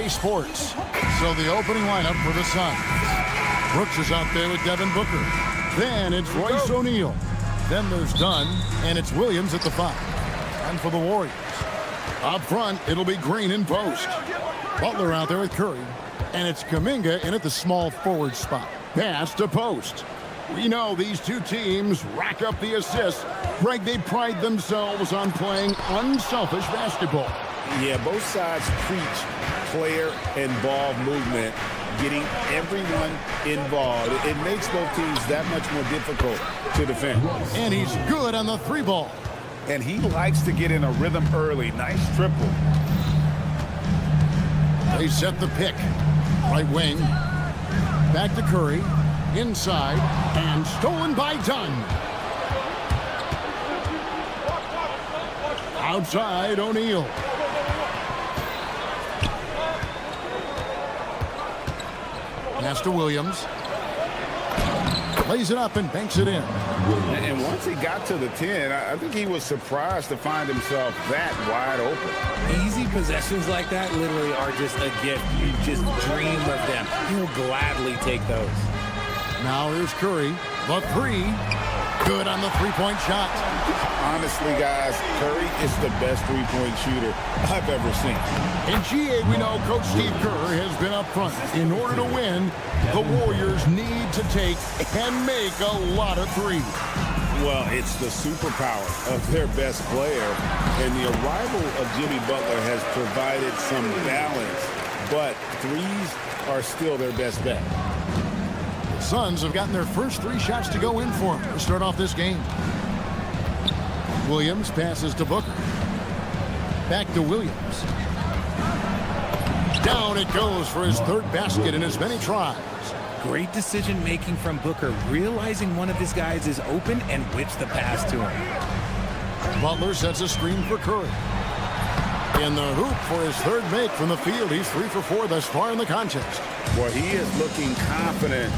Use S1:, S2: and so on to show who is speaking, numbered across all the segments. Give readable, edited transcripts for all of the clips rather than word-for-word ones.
S1: Sports. So the opening lineup for the Suns. Brooks is out there with Devin Booker. Then it's Royce O'Neal. Then there's Dunn, and it's Williams at the 5. And for the Warriors. Up front, it'll be Green in post. Butler out there with Curry. And it's Kuminga in at the small forward spot. Pass to post. We know these two teams rack up the assists. Greg, they pride themselves on playing unselfish basketball.
S2: Yeah, both sides preach player and ball movement, getting everyone involved. It makes both teams that much more difficult to defend.
S1: And he's good on the 3 ball.
S2: And he likes to get in a rhythm early. Nice triple.
S1: They set the pick. Right wing. Back to Curry. Inside. And stolen by Dunn. Outside, O'Neal. Pass to Williams. Lays it up and banks it in.
S2: And once he got to the 10, I think he was surprised to find himself that wide open.
S3: Easy possessions like that literally are just a gift. You just dream of them. He'll gladly take those.
S1: Now here's Curry. The 3. Good on the 3-point shot.
S2: Honestly, guys, Curry is the best 3-point shooter I've ever seen.
S1: In GA, we know Coach Steve Kerr has been up front. In order to win, the Warriors need to take and make a lot of threes.
S2: Well, it's the superpower of their best player, and the arrival of Jimmy Butler has provided some balance, but threes are still their best bet.
S1: The Suns have gotten their first 3 shots to go in for them to start off this game. Williams passes to Booker. Back to Williams. Down it goes for his 3rd basket in as many tries.
S3: Great decision-making from Booker, realizing one of his guys is open and whips the pass to him.
S1: Butler sets a screen for Curry. In the hoop for his 3rd make from the field. He's 3 for 4 thus far in the contest.
S2: Boy, he is looking confident.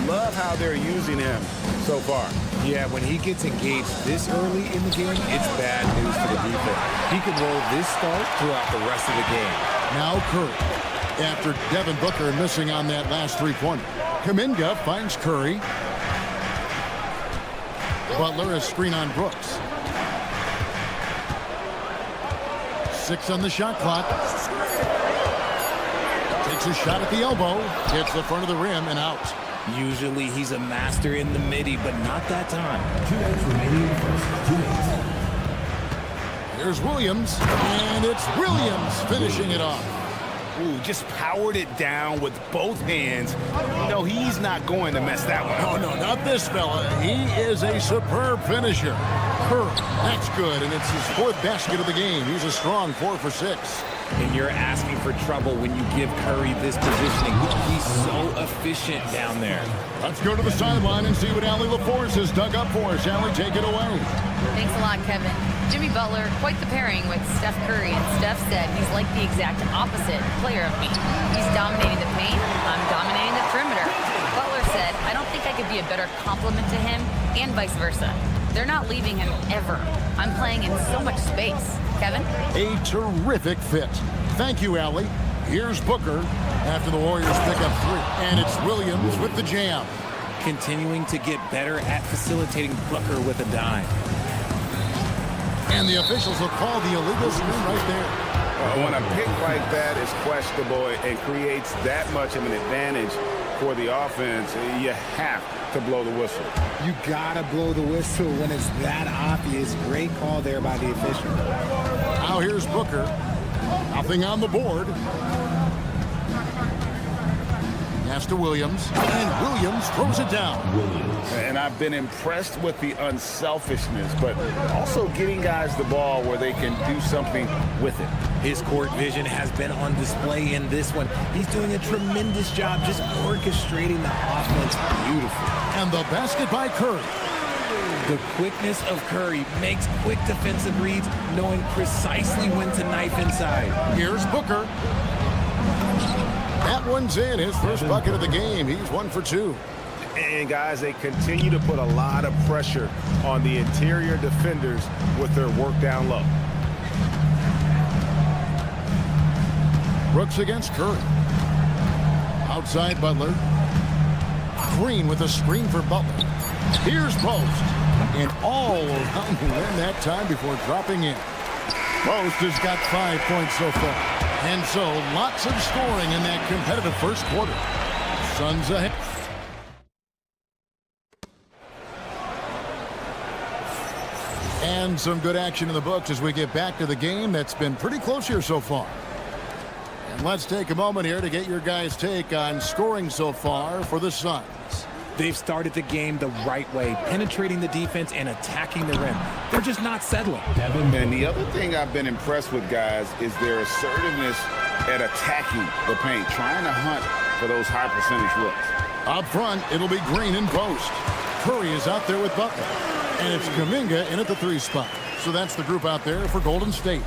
S2: Love how they're using him so far.
S3: Yeah, when he gets engaged this early in the game, it's bad news for the defense. He can roll this start throughout the rest of the game.
S1: Now Curry. After Devin Booker missing on that last 3-pointer. Kuminga finds Curry. Butler a screen on Brooks. 6 on the shot clock. Takes a shot at the elbow. Hits the front of the rim and out.
S3: Usually he's a master in the midi, but not that time.
S4: 2 minutes remaining in the first. 2 minutes.
S1: Here's Williams. And it's Williams finishing it off.
S2: Ooh, just powered it down with both hands. No, he's not going to mess that one up.
S1: Oh, no, not this fella. He is a superb finisher. Curry, that's good, and it's his 4th basket of the game. He's a strong 4 for 6.
S3: And you're asking for trouble when you give Curry this positioning. He's so efficient down there.
S1: Let's go to the sideline and see what Allie LaForce has dug up for us. Allie, take it away.
S5: Thanks a lot, Kevin. Jimmy Butler, quite the pairing with Steph Curry, and Steph said he's like the exact opposite player of me. He's dominating the paint, I'm dominating the perimeter. Butler said, I don't think I could be a better complement to him, and vice versa. They're not leaving him ever. I'm playing in so much space. Kevin?
S1: A terrific fit. Thank you, Allie. Here's Booker after the Warriors pick up 3. And it's Williams with the jam.
S3: Continuing to get better at facilitating Booker with a dime.
S1: And the officials will call the illegal screen right there.
S2: When a pick like that is questionable and creates that much of an advantage for the offense, you have to blow the whistle.
S3: You gotta blow the whistle when it's that obvious. Great call there by the official.
S1: Now here's Booker. Nothing on the board. Pass to Williams. And Williams throws it down.
S2: And I've been impressed with the unselfishness, but also getting guys the ball where they can do something with it.
S3: His court vision has been on display in this one. He's doing a tremendous job just orchestrating the offense beautifully.
S1: And the basket by Curry.
S3: The quickness of Curry makes quick defensive reads, knowing precisely when to knife inside.
S1: Here's Booker. That one's in. His first bucket of the game. He's 1 for 2.
S2: And guys, they continue to put a lot of pressure on the interior defenders with their work down low.
S1: Brooks against Curry. Outside Butler. Green with a screen for Butler. Here's Post. And all around the rim that time before dropping in. Post has got 5 points so far. And so lots of scoring in that competitive first quarter. Suns ahead. And some good action in the books as we get back to the game that's been pretty close here so far. And let's take a moment here to get your guys' take on scoring so far for the Suns.
S3: They've started the game the right way, penetrating the defense and attacking the rim. They're just not settling.
S2: And the other thing I've been impressed with, guys, is their assertiveness at attacking the paint, trying to hunt for those high percentage looks.
S1: Up front, it'll be Green in post. Curry is out there with Butler. And it's Kuminga in at the 3 spot. So that's the group out there for Golden State.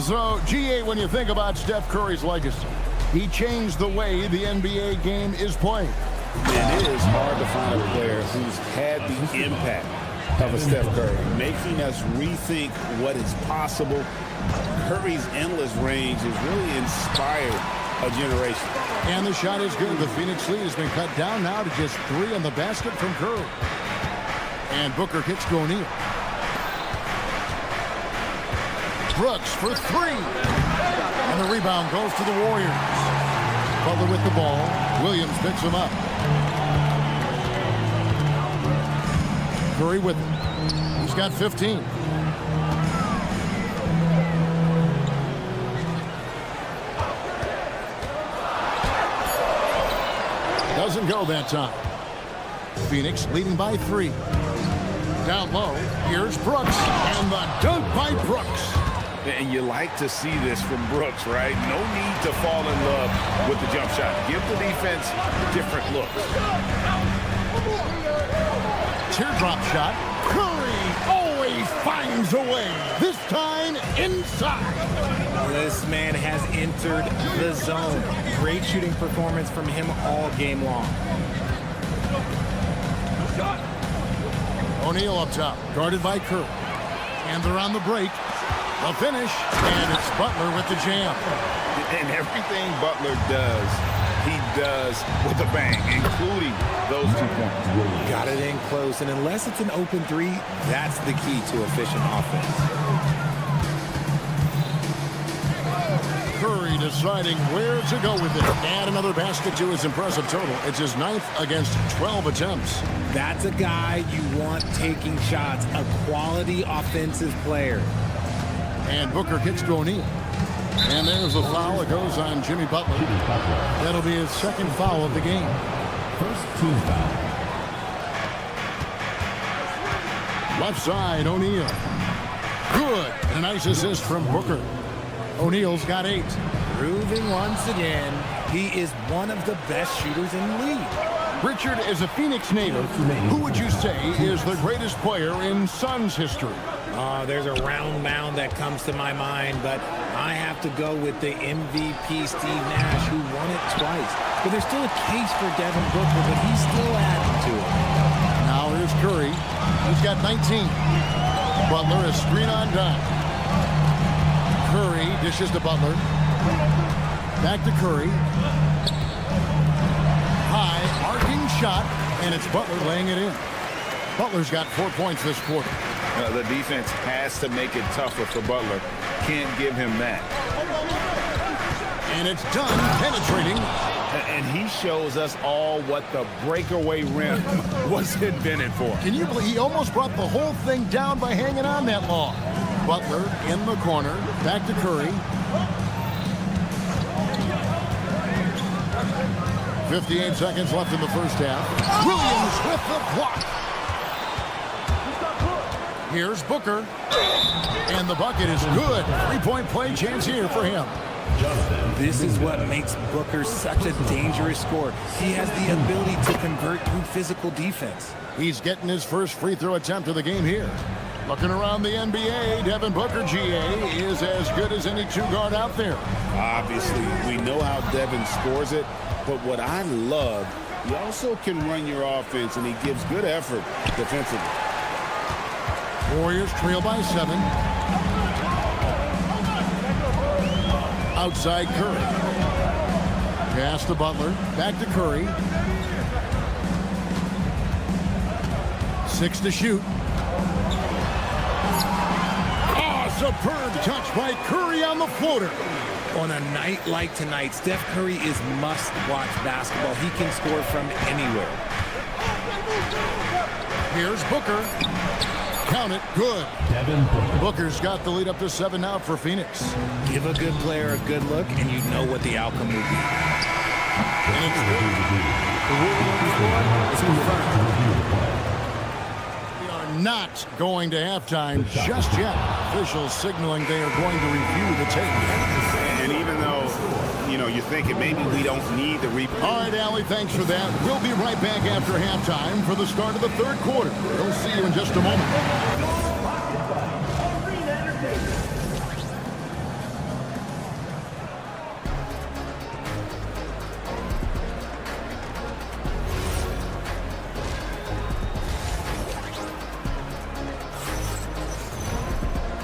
S1: So, GA, when you think about Steph Curry's legacy, he changed the way the NBA game is played.
S2: It is hard to find a player who's had the impact of a Steph Curry, making us rethink what is possible. Curry's endless range has really inspired a generation.
S1: And the shot is good. The Phoenix lead has been cut down now to just 3 on the basket from Curry. And Booker kicks to O'Neal. Brooks for 3. And the rebound goes to the Warriors. Butler with the ball. Williams picks him up. Curry with him. He's got 15. Doesn't go that time. Phoenix leading by 3. Down low, here's Brooks, and the dunk by Brooks.
S2: And you like to see this from Brooks, right? No need to fall in love with the jump shot. Give the defense different looks.
S1: Teardrop shot. Curry always finds a way. This time inside.
S3: This man has entered the zone. Great shooting performance from him all game long.
S1: O'Neal up top, guarded by Curry. And they're on the break. The finish, and it's Butler with the jam.
S2: And everything Butler does, he does with a bang, including those 2 points.
S3: Got it in close, and unless it's an open 3, that's the key to efficient offense.
S1: Curry deciding where to go with it. Add another basket to his impressive total. It's his 9th against 12 attempts.
S3: That's a guy you want taking shots, a quality offensive player.
S1: And Booker kicks to O'Neal. And there's the foul. It goes on Jimmy Butler. That'll be his 2nd foul of the game.
S4: First team foul.
S1: Left side, O'Neal. Good. A nice assist from Booker. O'Neal's got 8.
S3: Proving once again, he is one of the best shooters in the league.
S1: Richard is a Phoenix native. Who would you say is the greatest player in Suns history?
S3: There's a round mound that comes to my mind, but I have to go with the MVP Steve Nash, who won it twice. But there's still a case for Devin Booker, but he's still adding to it.
S1: Now here's Curry. He's got 19. Butler is screen on dime. Curry dishes to Butler. Back to Curry. High, arcing shot, and it's Butler laying it in. Butler's got 4 points this quarter.
S2: The defense has to make it tougher for Butler. Can't give him that.
S1: And it's done, penetrating.
S2: And he shows us all what the breakaway rim was invented for.
S1: Can you believe he almost brought the whole thing down by hanging on that long? Butler in the corner, back to Curry. 58 seconds left in the first half. Williams with the block. Here's Booker. And the bucket is good. 3-point play chance here for him.
S3: This is what makes Booker such a dangerous scorer. He has the ability to convert through physical defense.
S1: He's getting his first free throw attempt of the game here. Looking around the NBA, Devin Booker, GA, is as good as any 2-guard out there.
S2: Obviously, we know how Devin scores it, but what I love, he also can run your offense, and he gives good effort defensively. Warriors trail by 7.
S1: outside Curry. Pass to Butler. Back to Curry. 6 to shoot. Superb touch by Curry on the floater.
S3: On a night like tonight, Steph Curry is must-watch basketball. He can score from anywhere.
S1: Here's Booker. Count it. Good.
S4: Devin Booker.
S1: Booker's got the lead up to 7 now for Phoenix.
S3: Give a good player a good look, and you know what the outcome will be.
S1: And it's the rule on the floor is confirmed. We are not going to halftime just yet. Officials signaling they are going to review the tape.
S2: And even though, you're thinking maybe we don't need the replay.
S1: All right, Allie, thanks for that. We'll be right back after halftime for the start of the third quarter. We'll see you in just a moment.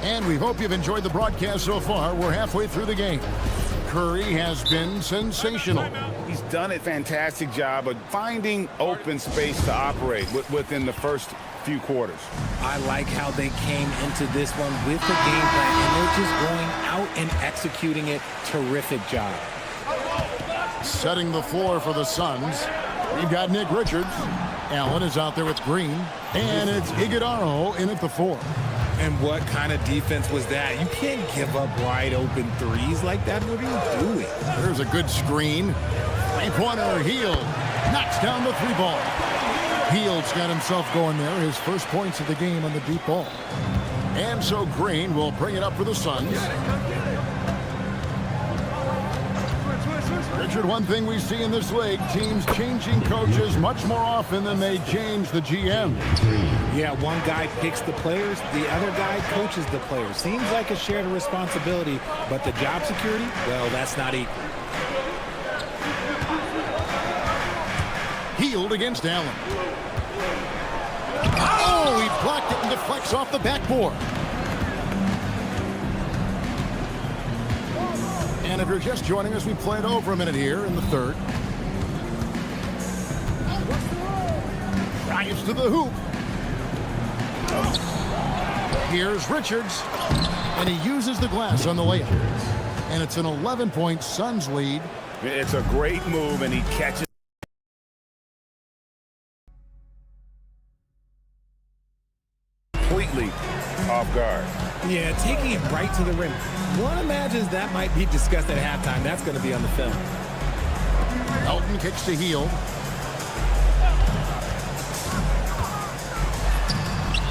S1: And we hope you've enjoyed the broadcast so far. We're halfway through the game. Curry has been sensational.
S2: He's done a fantastic job of finding open space to operate within the first few quarters.
S3: I like how they came into this one with the game plan, and they're just going out and executing it. Terrific job.
S1: Setting the floor for the Suns. We've got Nick Richards. Allen is out there with Green. And it's Iguodala in at the 4.
S3: And what kind of defense was that? You can't give up wide open threes like that. What are you doing?
S1: There's a good screen. Three-pointer, Hield knocks down the 3-ball. Hield's got himself going there. His first points of the game on the deep ball. And so Green will bring it up for the Suns. Richard, one thing we see in this league, teams changing coaches much more often than they change the GM.
S3: Yeah, one guy picks the players, the other guy coaches the players. Seems like a shared responsibility, but the job security, well, that's not equal.
S1: Hield against Allen. Oh, he blocked it and deflects off the backboard. And if you're just joining us, we played over a minute here in the third. Drives to the hoop. Here's Richards. And he uses the glass on the layup. And it's an 11-point Suns lead.
S2: It's a great move, and he catches completely off guard.
S3: Yeah, taking it right to the rim. One imagines that might be discussed at halftime. That's going to be on the film.
S1: Elton kicks to Hield.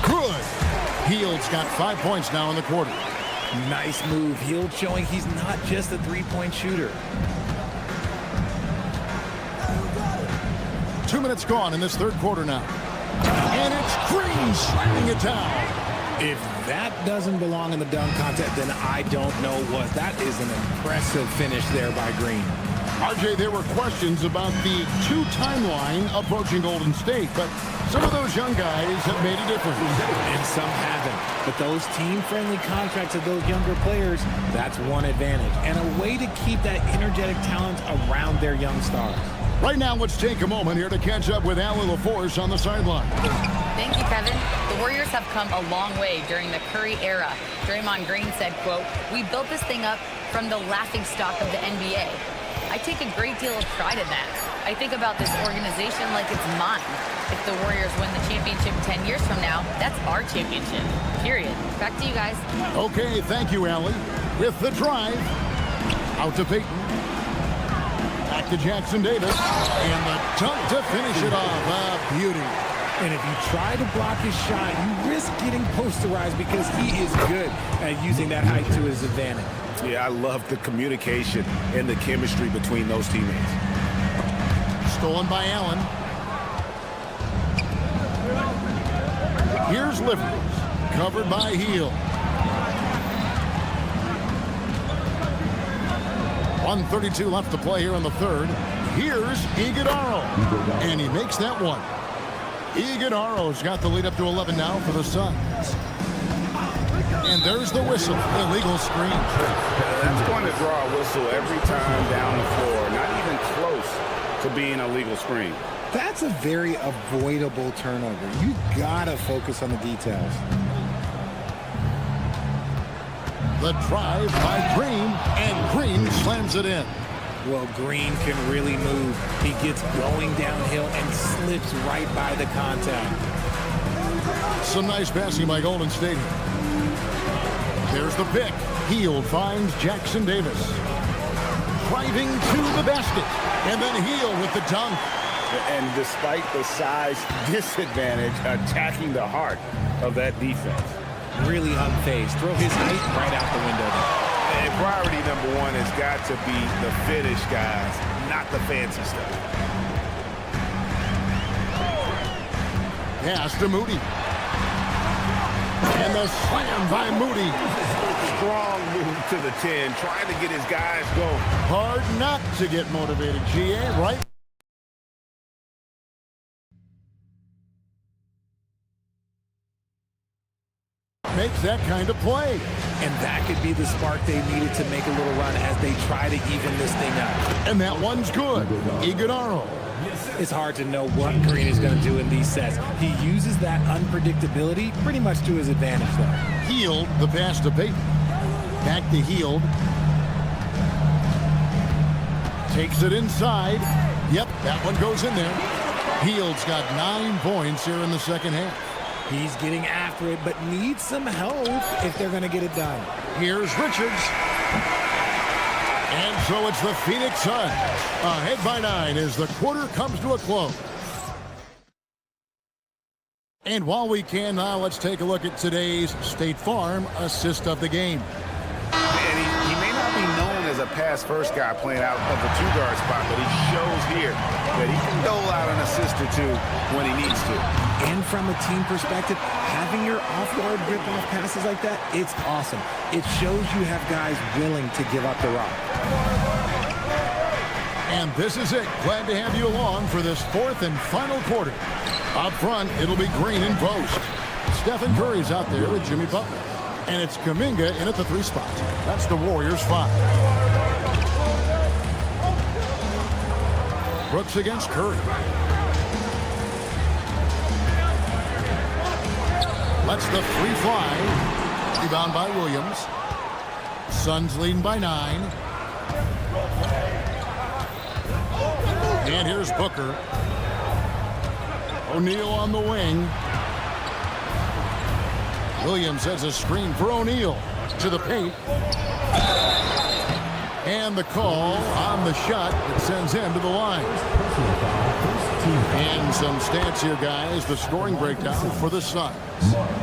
S1: Good. Hield's got 5 points now in the quarter.
S3: Nice move. Hield showing he's not just a three-point shooter.
S1: 2 minutes gone in this third quarter now. And it's Green slamming it down.
S3: If that doesn't belong in the dunk contest, then I don't know what. That is an impressive finish there by Green.
S1: RJ, there were questions about the 2 timeline approaching Golden State, but some of those young guys have made a difference.
S3: And some haven't. But those team-friendly contracts of those younger players, that's one advantage. And a way to keep that energetic talent around their young stars.
S1: Right now, let's take a moment here to catch up with Allie LaForce on the sideline.
S5: Thank you, Kevin. The Warriors have come a long way during the Curry era. Draymond Green said, quote, "We built this thing up from the laughingstock of the NBA. I take a great deal of pride in that. I think about this organization like it's mine. If the Warriors win the championship 10 years from now, that's our championship, period." Back to you guys.
S1: Okay, thank you, Allie. With the drive, out to Peyton. Back to Jackson Davis. And the dunk to finish it off. A beauty.
S3: And if you try to block his shot, you risk getting posterized because he is good at using that height to his advantage.
S2: Yeah, I love the communication and the chemistry between those teammates.
S1: Stolen by Allen. Here's Livers. Covered by Hield. 1:32 left to play here in the third. Here's Iguodala. And he makes that one. Iguodala's got the lead up to 11 now for the Suns. And there's the whistle. Illegal screen.
S2: That's going to draw a whistle every time down the floor. Not even close to being a legal screen.
S3: That's a very avoidable turnover. You gotta focus on the details.
S1: The drive by Green, and Green slams it in.
S3: Well, Green can really move. He gets going downhill and slips right by the contact.
S1: Some nice passing by Golden State. There's the pick. Hield finds Jackson Davis. Driving to the basket. And then Hield with the dunk.
S2: And despite the size disadvantage, attacking the heart of that defense.
S3: Really unfazed. Throw his height right out the window there.
S2: And priority number one has got to be the finish, guys, not the fancy stuff.
S1: Pass to Moody. And the slam by Moody.
S2: Strong move to the 10, trying to get his guys going.
S1: Hard not to get motivated, GA, right? Makes that kind of play.
S3: And that could be the spark they needed to make a little run as they try to even this thing up.
S1: And that one's good. Iguodala.
S3: It's hard to know what Green is going to do in these sets. He uses that unpredictability pretty much to his advantage, though.
S1: Hield, the pass to Payton. Back to Hield. Takes it inside. Yep, that one goes in there. Hield's got 9 points here in the second half.
S3: He's getting after it, but needs some help if they're going to get it done.
S1: Here's Richards. And so it's the Phoenix Suns ahead by 9 as the quarter comes to a close. And while we can now, let's take a look at today's State Farm assist of the game.
S2: And he may not be known as a pass-first guy playing out of the two-guard spot, but he shows here that he can dole out an assist or two when he needs to.
S3: And from a team perspective, having your off-guard rip-off passes like that, it's awesome. It shows you have guys willing to give up the rock.
S1: And this is it. Glad to have you along for this fourth and final quarter. Up front, it'll be Green in post. Stephen Curry's out there with Jimmy Butler. And it's Kuminga in at the 3 spot. That's the Warriors' 5. Brooks against Curry. Lets the 3 fly. Rebound by Williams. Suns leading by 9. And here's Booker. O'Neal on the wing. Williams has a screen for O'Neal. To the paint. And the call on the shot that sends him to the line. And some stats here, guys. The scoring breakdown for the Suns.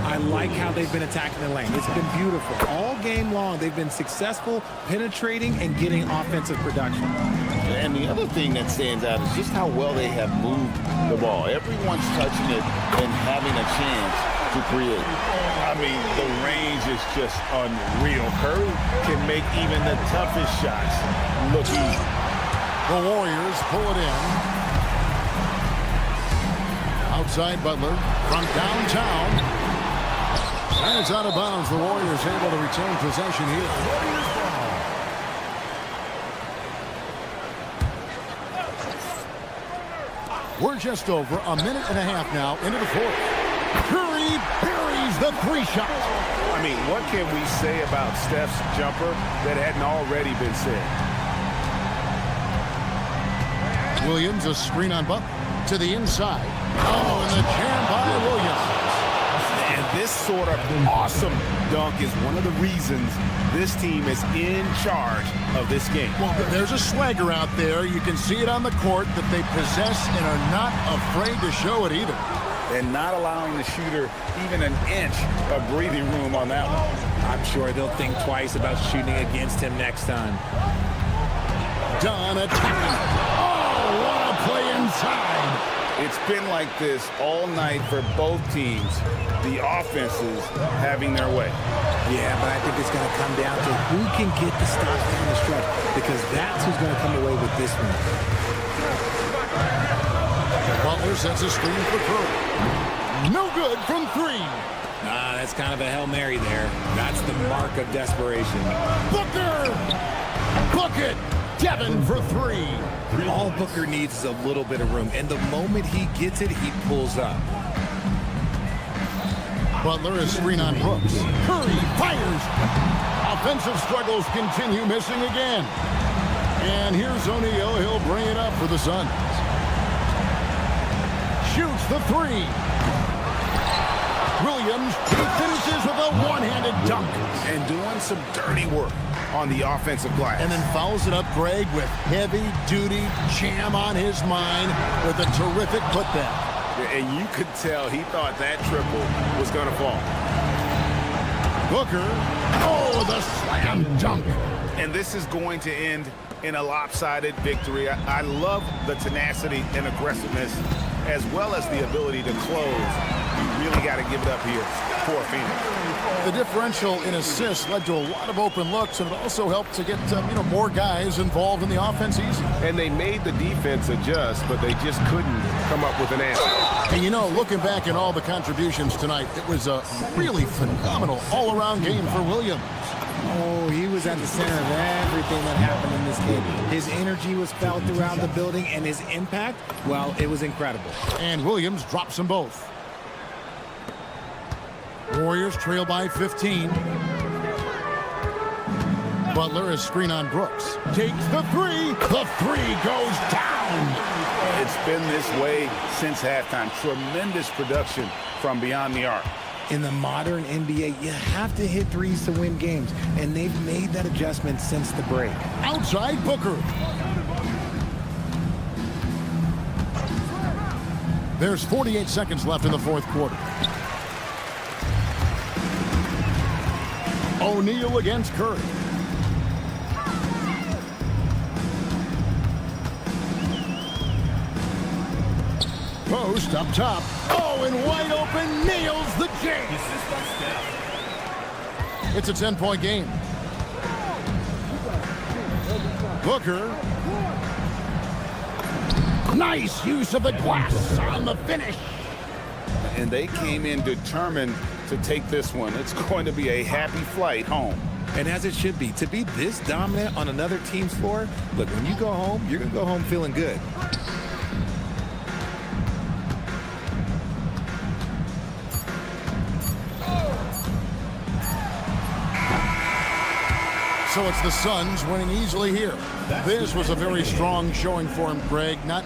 S3: I like how they've been attacking the lane. It's been beautiful. All game long, they've been successful, penetrating, and getting offensive production.
S2: And the other thing that stands out is just how well they have moved the ball. Everyone's touching it and having a chance to create. I mean, the range is just unreal. Curry can make even the toughest shots look easy.
S1: The Warriors pull it in. Outside Butler from downtown. And it's out of bounds. The Warriors able to retain possession here. We're just over a minute and a half now into the fourth. Curry buries the 3 shot.
S2: I mean, what can we say about Steph's jumper that hadn't already been said?
S1: Williams, a screen on Butler to the inside. Oh, and the jam by Williams.
S2: And this sort of awesome dunk is one of the reasons this team is in charge of this game.
S1: Well, there's a swagger out there. You can see it on the court that they possess and are not afraid to show it either.
S2: And not allowing the shooter even an inch of breathing room on that one.
S3: I'm sure they'll think twice about shooting against him next time.
S1: Dunn attacking. Oh, what a play inside.
S2: It's been like this all night for both teams. The offenses having their way.
S3: Yeah, but I think it's going to come down to who can get the stops down the stretch, because that's who's going to come away with this one.
S1: Butler sets a screen for Curry. No good from 3.
S3: That's kind of a Hail Mary there. That's the mark of desperation.
S1: Booker! Book it! Devin for three.
S3: All Booker needs is a little bit of room, and the moment he gets it, he pulls up.
S1: Butler is screen on Brooks. Curry fires. Offensive struggles continue, missing again. And here's O'Neal. He'll bring it up for the Suns. Shoots the three. Williams, he finishes with a one-handed dunk.
S2: And doing some dirty work on the offensive glass.
S1: And then fouls it up, Greg, with heavy-duty jam on his mind with a terrific putback.
S2: And you could tell he thought that triple was going to fall.
S1: Booker, oh, the slam dunk.
S2: And this is going to end in a lopsided victory. I love the tenacity and aggressiveness, as well as the ability to close. You really got to give it up here for Phoenix.
S1: The differential in assists led to a lot of open looks, and it also helped to get more guys involved in the offense easy.
S6: And they made the defense adjust, but they just couldn't come up with an answer.
S1: And looking back at all the contributions tonight, it was a really phenomenal all-around game for Williams.
S3: Oh, he was at the center of everything that happened in this game. His energy was felt throughout the building, and his impact, well, it was incredible.
S1: And Williams drops them both. Warriors trail by 15. Butler is screen on Brooks. Takes the three. The three goes down.
S2: It's been this way since halftime. Tremendous production from beyond the arc.
S3: In the modern NBA, you have to hit threes to win games, and they've made that adjustment since the break.
S1: Outside Booker. There's 48 seconds left in the fourth quarter. O'Neal against Curry. Post up top. Oh, and wide open, nails the J. It's a 10-point game. Booker. Nice use of the glass on the finish.
S2: And they came in determined to take this one. It's going to be a happy flight home.
S3: And as it should be, to be this dominant on another team's floor, look, when you go home, you're going to go home feeling good.
S1: So it's the Suns winning easily here. This was a very strong showing for him, Greg. Not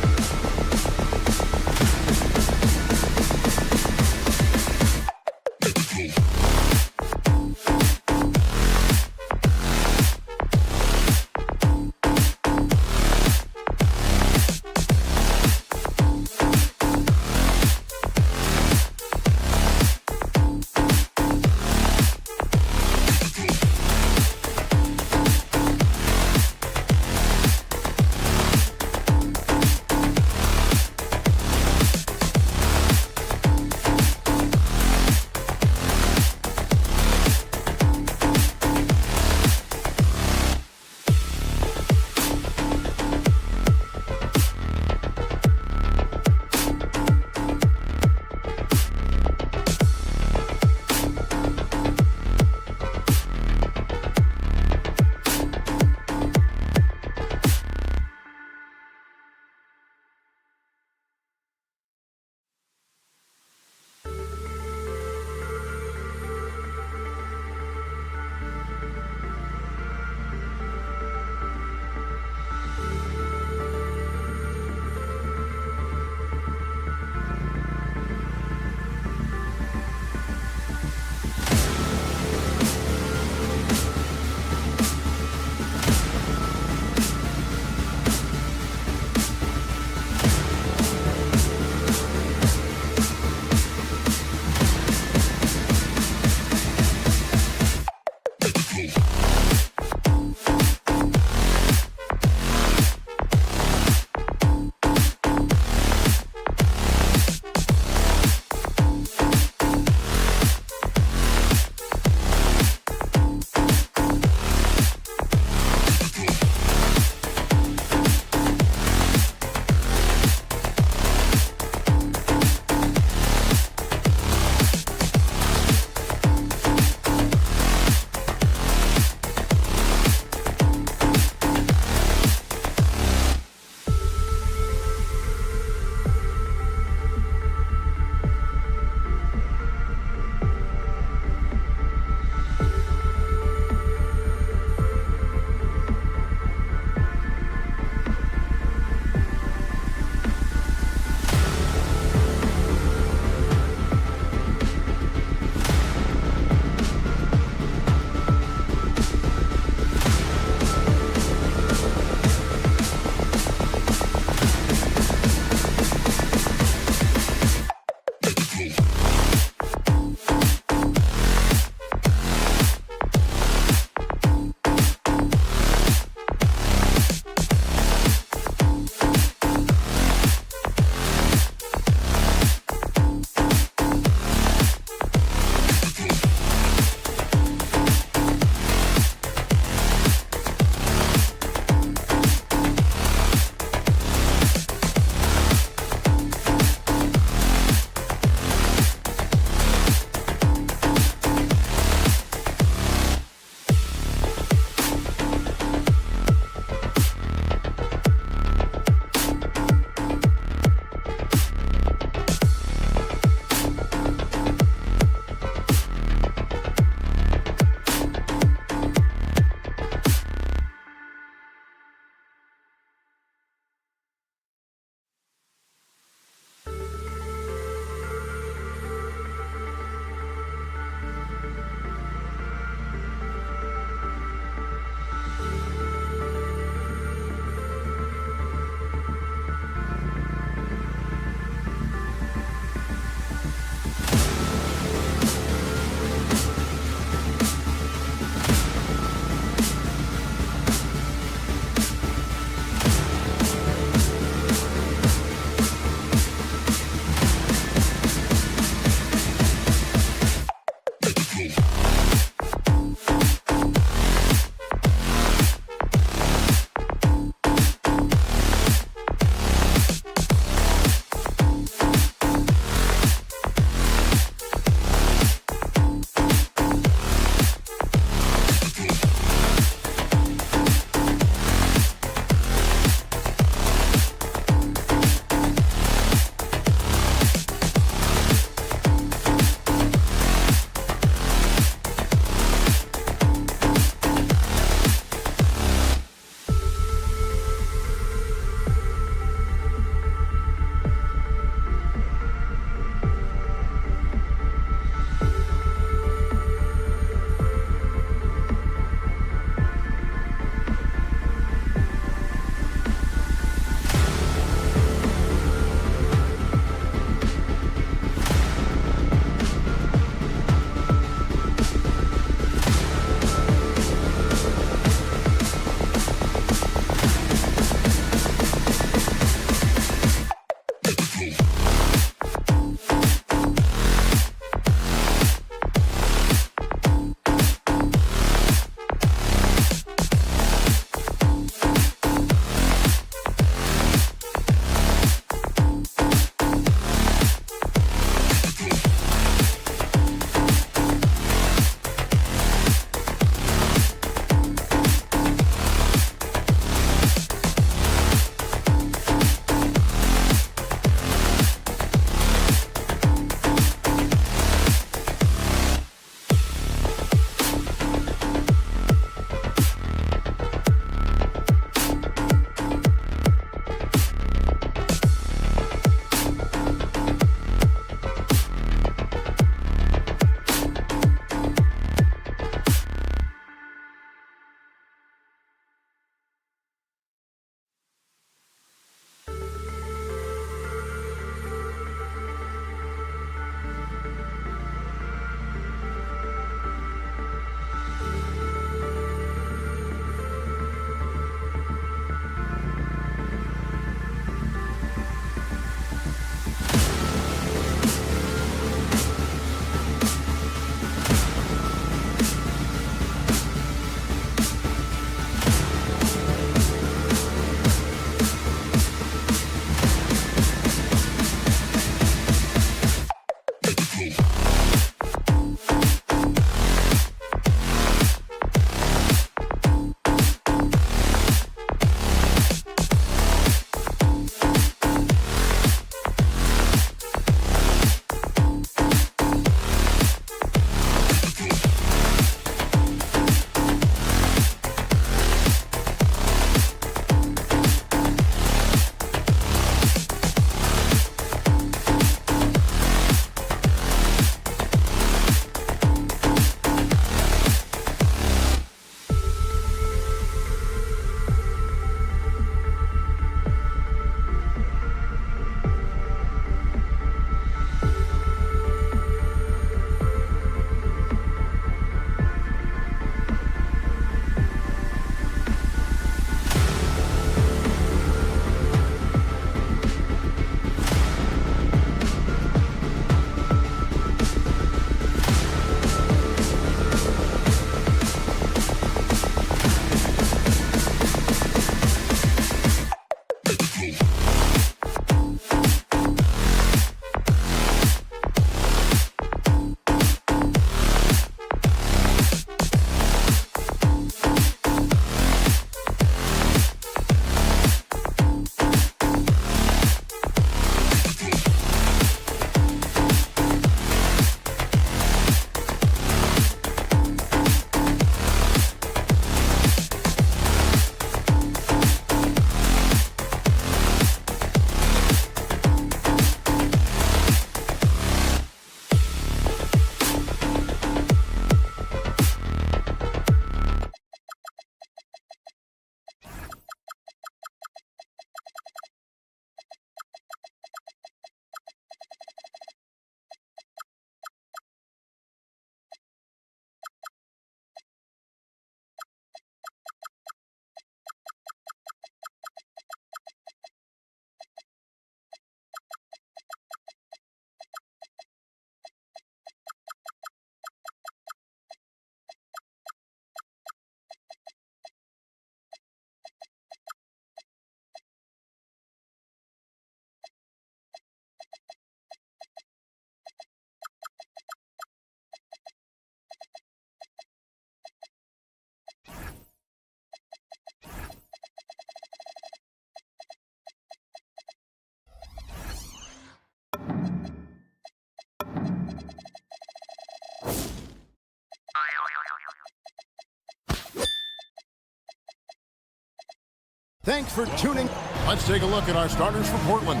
S1: Thanks for tuning. Let's take a look at our starters for Portland.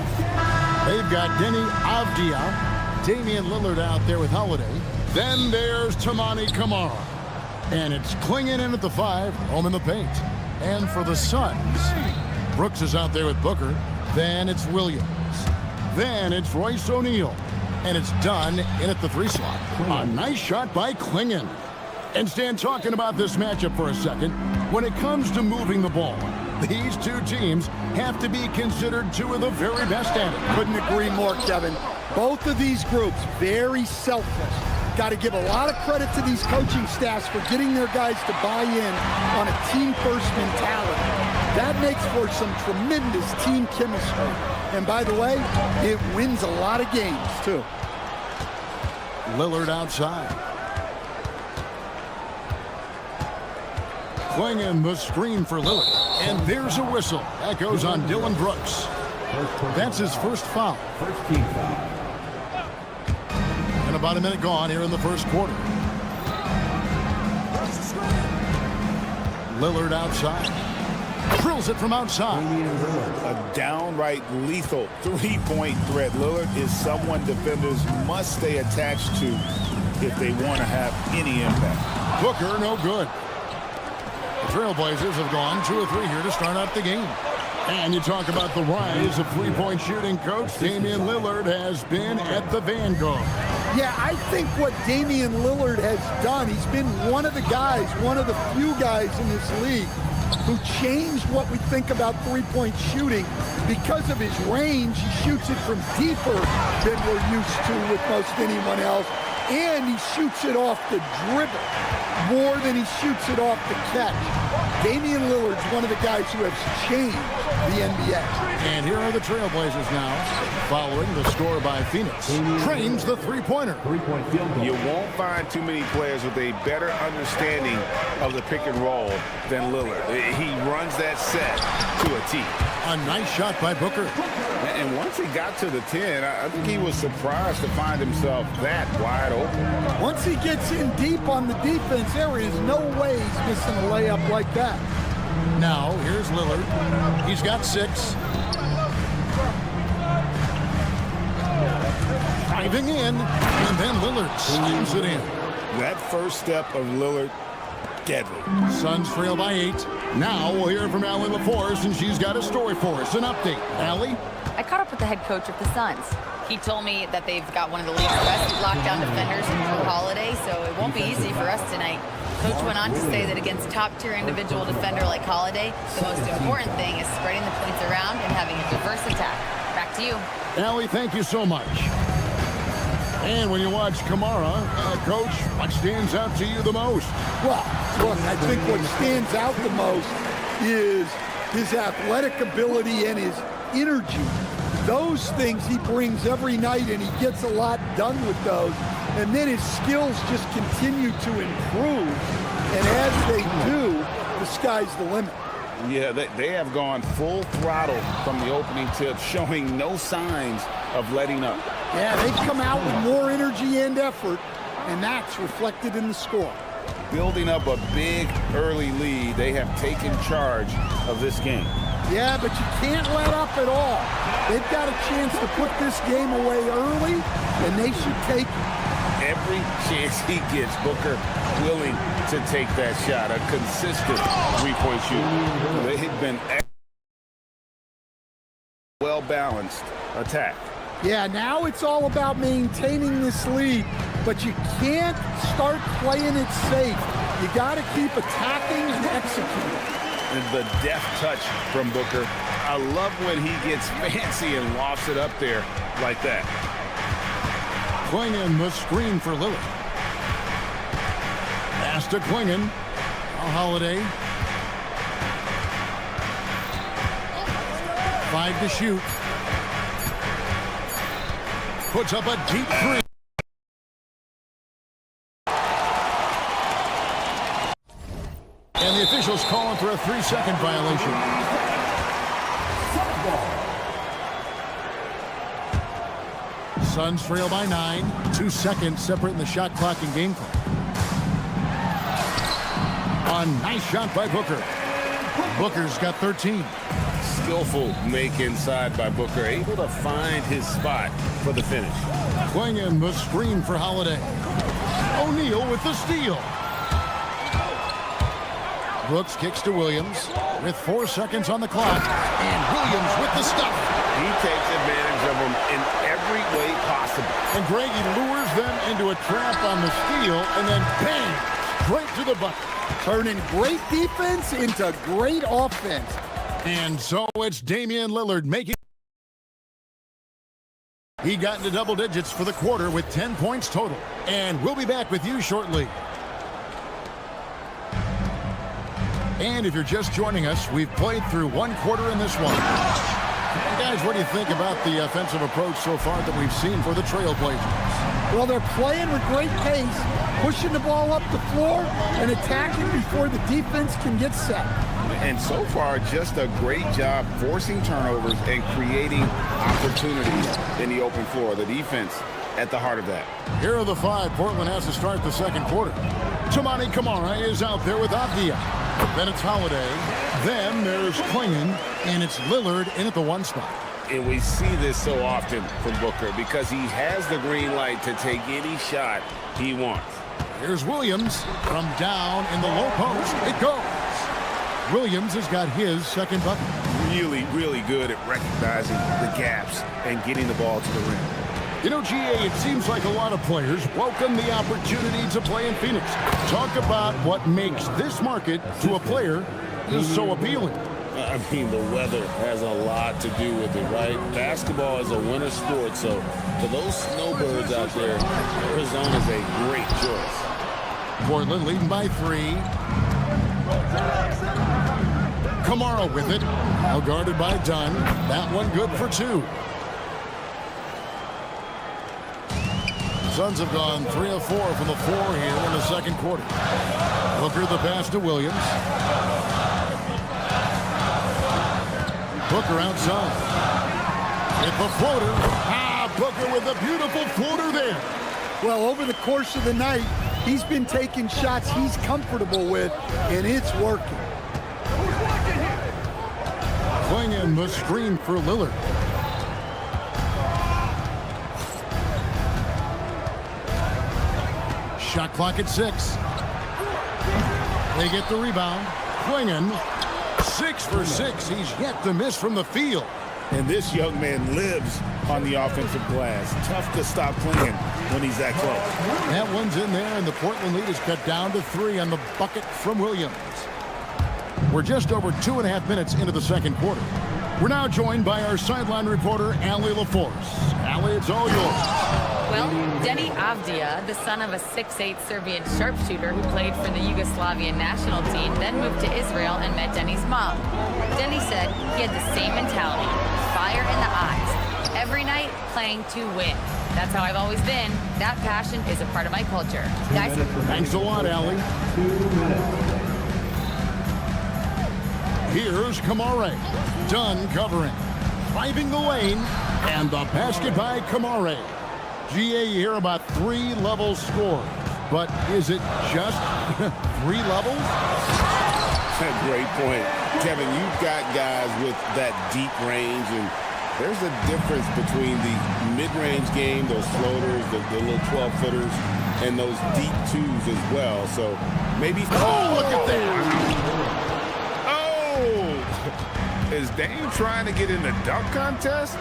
S1: They've got Denny Avdia, Damian Lillard out there with Holiday. Then there's Tamani Kamara. And it's Klingon in at the 5, home in the paint. And for the Suns, Brooks is out there with Booker. Then it's Williams. Then it's Royce O'Neal. And it's Dunn in at the 3 slot. A nice shot by Klingon. And Stan, talking about this matchup for a second, when it comes to moving the ball, these two teams have to be considered two of the very best at it.
S7: Couldn't agree more, Kevin. Both of these groups, very selfless. Got to give a lot of credit to these coaching staffs for getting their guys to buy in on a team-first mentality. That makes for some tremendous team chemistry. And by the way, it wins a lot of games, too.
S1: Lillard outside. Klingon the screen for Lillard. And there's a whistle. That goes on Dylan Brooks. That's his first foul.
S4: First team foul.
S1: And about a minute gone here in the first quarter. Lillard outside. Drills it from outside.
S2: A downright lethal three-point threat. Lillard is someone defenders must stay attached to if they want to have any impact.
S1: Booker, no good. The Trailblazers have gone 2 of 3 here to start out the game. And you talk about the rise of three-point shooting, Coach. Damian Lillard has been at the vanguard.
S7: Yeah, I think what Damian Lillard has done, he's been one of the guys, one of the few guys in this league who changed what we think about three-point shooting. Because of his range, he shoots it from deeper than we're used to with most anyone else. And he shoots it off the dribble more than he shoots it off the catch. Damian Lillard's one of the guys who has changed the NBA.
S1: And here are the Trailblazers now, following the score by Phoenix. Trains the three-pointer.
S4: Three-point field goal.
S2: You won't find too many players with a better understanding of the pick and roll than Lillard. He runs that set to a T.
S1: A nice shot by Booker.
S2: And once he got to the 10, I think he was surprised to find himself that wide open.
S7: Once he gets in deep on the defense, there is no way he's missing a layup like that.
S1: Now, here's Lillard. He's got 6. Diving in, and then Lillard slams it in.
S2: That first step of Lillard, deadly.
S1: Suns trail by 8. Now we'll hear from Allie LaForce, and she's got a story for us. An update. Allie?
S5: I caught up with the head coach of the Suns. He told me that they've got one of the league's best lockdown defenders in Drew Holiday, so it won't be easy for us tonight. Coach went on to say that against top-tier individual defender like Holiday, the most important thing is spreading the points around and having a diverse attack. Back to you.
S1: Allie, thank you so much. And when you watch Kamara, Coach, what stands out to you the most?
S7: Well, look, I think what stands out the most is his athletic ability and his energy. Those things he brings every night, and he gets a lot done with those. And then his skills just continue to improve. And as they do, the sky's the limit.
S2: Yeah, they have gone full throttle from the opening tip, showing no signs of letting up.
S7: Yeah, they've come out with more energy and effort, and that's reflected in the score.
S2: Building up a big early lead, they have taken charge of this game.
S7: Yeah, but you can't let up at all. They've got a chance to put this game away early, and they should take it.
S2: Every chance he gets, Booker willing to take that shot. A consistent three-point shooter. They've been well-balanced attack.
S7: Yeah, now it's all about maintaining this lead, but you can't start playing it safe. You got to keep attacking and executing.
S2: And the deft touch from Booker. I love when he gets fancy and lofts it up there like that.
S1: Klingon the screen for Lillard. Pass to Klingon. A Holiday. 5 to shoot. Puts up a deep 3. And the officials calling for a 3-second violation. Suns trail by 9. 2 seconds separating the shot clock and game clock. run. Nice shot by Booker. Booker's got 13.
S2: Skillful make inside by Booker, able to find his spot for the finish.
S1: Going the screen for Holiday. O'Neal with the steal. Brooks kicks to Williams with 4 seconds on the clock. And Williams with the stuff.
S2: He takes advantage of them in every way possible.
S1: And Greg, he lures them into a trap on the steal and then bang, straight to the bucket.
S7: Turning great defense into great offense.
S1: And so it's Damian Lillard making. He got into double digits for the quarter with 10 points total. And we'll be back with you shortly. And if you're just joining us, we've played through 1 quarter in this one. And guys, what do you think about the offensive approach so far that we've seen for the Trailblazers?
S7: Well, they're playing with great pace, pushing the ball up the floor and attacking before the defense can get set.
S2: And so far, just a great job forcing turnovers and creating opportunities in the open floor. The defense at the heart of that.
S1: Here are the 5 Portland has to start the second quarter. Toumani Camara is out there with Avdia. Then it's Holiday. Then there's Klingon. And it's Lillard in at the 1 spot.
S2: And we see this so often from Booker because he has the green light to take any shot he wants.
S1: Here's Williams from down in the low post. It goes. Williams has got his second bucket.
S2: Really, really good at recognizing the gaps and getting the ball to the rim.
S1: You know, GA, it seems like a lot of players welcome the opportunity to play in Phoenix. Talk about what makes this market to a player is so appealing.
S2: I mean, the weather has a lot to do with it, right? Basketball is a winter sport, so for those snowbirds out there, Arizona is a great choice.
S1: Portland leading by 3. Camara with it. Now guarded by Dunn. That one good for 2. Suns have gone 3 of 4 from the floor here in the second quarter. Booker the pass to Williams. Booker outside. With the floater. Booker with a beautiful floater there.
S7: Well, over the course of the night, he's been taking shots he's comfortable with, and it's working.
S1: Playing in the screen for Lillard. Shot clock at 6. They get the rebound. Klingon, 6 for 6. He's yet to miss from the field.
S2: And this young man lives on the offensive glass. Tough to stop Klingon when he's that close.
S1: That one's in there, and the Portland lead is cut down to 3 on the bucket from Williams. We're just over 2.5 minutes into the second quarter. We're now joined by our sideline reporter, Allie LaForce. Allie, it's all yours.
S5: Well, Denny Avdia, the son of a 6'8" Serbian sharpshooter who played for the Yugoslavian national team, then moved to Israel and met Denny's mom. Denny said he had the same mentality, fire in the eyes. Every night, playing to win. That's how I've always been. That passion is a part of my culture. Guys,
S1: Thanks a lot, Allie.
S4: 2 minutes.
S1: Here's Camara. Dunn covering. Driving the lane. And the basket by Camara. GA, you hear about 3-level score. But is it just 3 levels?
S2: That's a great point. Kevin, you've got guys with that deep range, and there's a difference between the mid-range game, those floaters, the little 12-footers, and those deep 2s as well. So maybe...
S1: Oh, look at that!
S2: Is Dame trying to get in the dunk contest?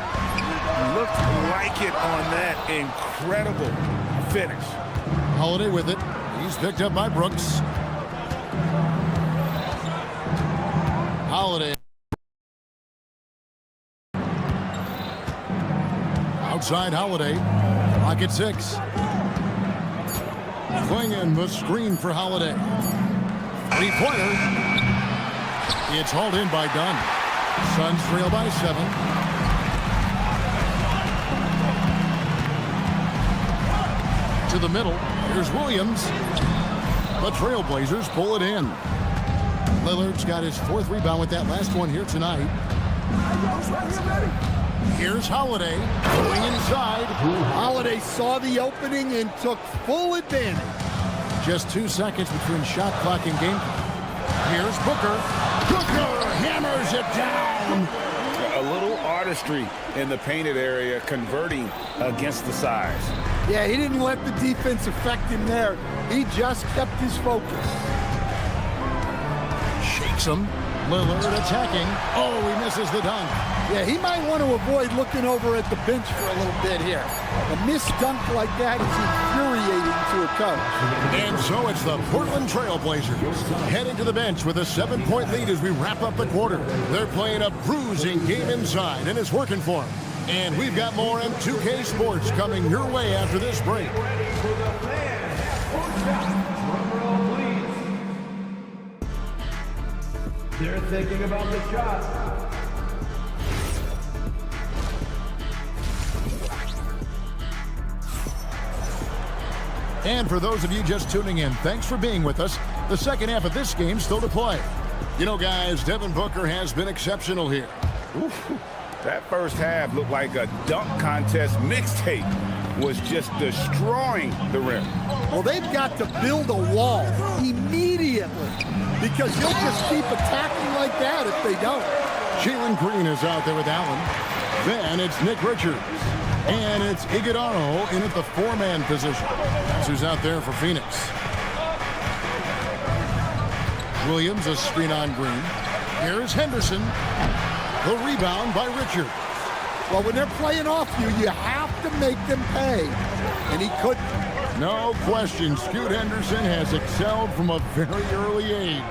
S2: Looked like it on that incredible finish.
S1: Holiday with it. He's picked up by Brooks. Holiday. Outside Holiday. Clock at 6. Playing in the screen for Holiday. 3-pointer. It's hauled in by Dunn. Suns trail by 7. To the middle. Here's Williams. The Trailblazers pull it in. Lillard's got his 4th rebound with that last one here tonight. Here's Holiday going inside.
S7: Holiday saw the opening and took full advantage.
S1: Just 2 seconds between shot clock and game clock. Here's Booker. Booker hammers it down.
S2: A little artistry in the painted area, converting against the size.
S7: Yeah, he didn't let the defense affect him there. He just kept his focus.
S1: Shakes him. Lillard attacking. Oh, he misses the dunk.
S7: Yeah, he might want to avoid looking over at the bench for a little bit here. A missed dunk like that is infuriating to a coach.
S1: And so it's the Portland Trailblazers heading to the bench with a 7-point lead as we wrap up the quarter. They're playing a bruising game inside, and it's working for them. And we've got more in 2K Sports coming your way after this break.
S4: They're thinking about the shot.
S1: And for those of you just tuning in, thanks for being with us. The second half of this game still to play. You know, guys, Devin Booker has been exceptional here.
S2: Oof. That first half looked like a dunk contest mixtape was just destroying the rim.
S7: Well, they've got to build a wall immediately because he'll just keep attacking like that if they don't.
S1: Jalen Green is out there with Allen. Then it's Nick Richards. And it's Iguodala in at the four-man position. That's who's out there for Phoenix. Williams, a screen on Green. Here's Henderson. The rebound by Richards.
S7: Well, when they're playing off you, you have to make them pay. And he couldn't.
S1: No question, Scoot Henderson has excelled from a very early age.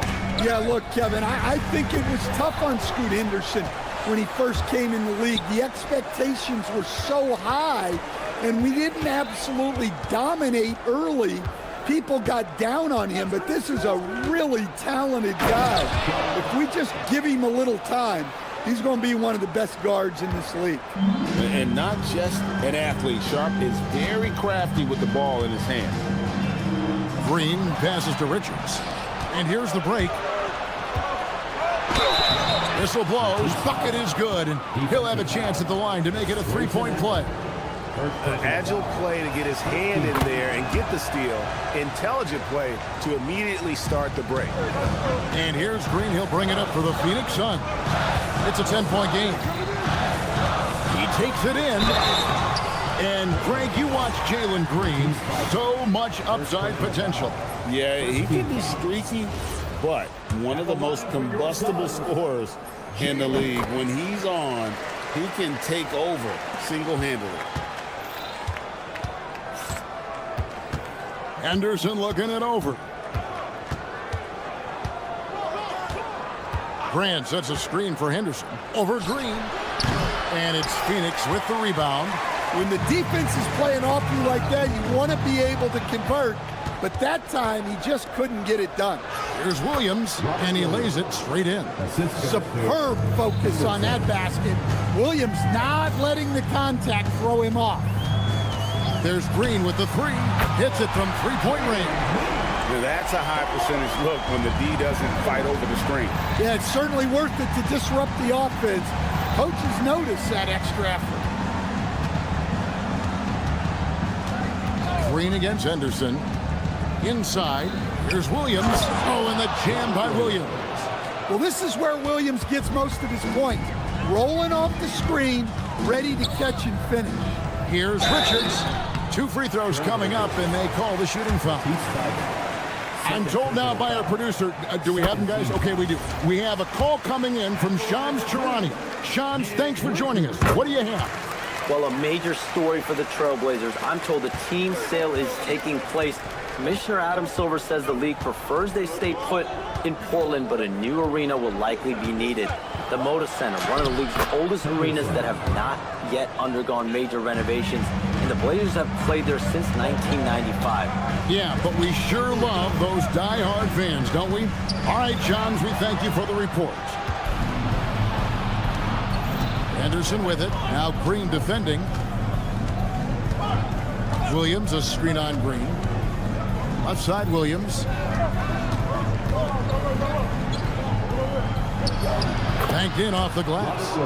S7: Yeah, look, Kevin, I think it was tough on Scoot Henderson when he first came in the league. The expectations were so high, and we didn't absolutely dominate early. People got down on him, but this is a really talented guy. If we just give him a little time, he's going to be one of the best guards in this league.
S2: And not just an athlete. Sharp is very crafty with the ball in his hand.
S1: Green passes to Richards. And here's the break. Whistle blows. Bucket is good. And he'll have a chance at the line to make it a three-point play.
S2: An agile play to get his hand in there and get the steal. Intelligent play to immediately start the break.
S1: And here's Green. He'll bring it up for the Phoenix Suns. It's a 10-point game. He takes it in. And, Greg, you watch Jalen Green. So much upside potential.
S2: Yeah, he can be streaky, but one of the most combustible scorers in the league. When he's on, he can take over single-handedly.
S1: Henderson looking it over. Grant sets a screen for Henderson. Over Green. And it's Phoenix with the rebound.
S7: When the defense is playing off you like that, you want to be able to convert. But that time, he just couldn't get it done.
S1: Here's Williams, and he lays it straight in.
S7: Superb focus on that basket. Williams not letting the contact throw him off.
S1: There's Green with the three. Hits it from three-point range.
S2: Now that's a high percentage look when the D doesn't fight over the screen.
S7: Yeah, it's certainly worth it to disrupt the offense. Coaches notice that extra effort.
S1: Green against Henderson. Inside, here's Williams. Oh, and the jam by Williams.
S7: Well, this is where Williams gets most of his points. Rolling off the screen, ready to catch and finish.
S1: Here's Richards. 2 free throws coming up, and they call the shooting foul. I'm told now by our producer, do we have him, guys? Okay, we do. We have a call coming in from Shams Charania. Shams, thanks for joining us. What do you have?
S8: Well, a major story for the Trailblazers. I'm told the team sale is taking place. Commissioner Adam Silver says the league prefers they stay put in Portland, but a new arena will likely be needed. The Moda Center, one of the league's oldest arenas that have not yet undergone major renovations, and the Blazers have played there since 1995.
S1: Yeah, but we sure love those die-hard fans, don't we? All right, Johns, we thank you for the report. Henderson with it. Now Green defending. Williams, a screen on Green. Left side, Williams. Banked in off the glass.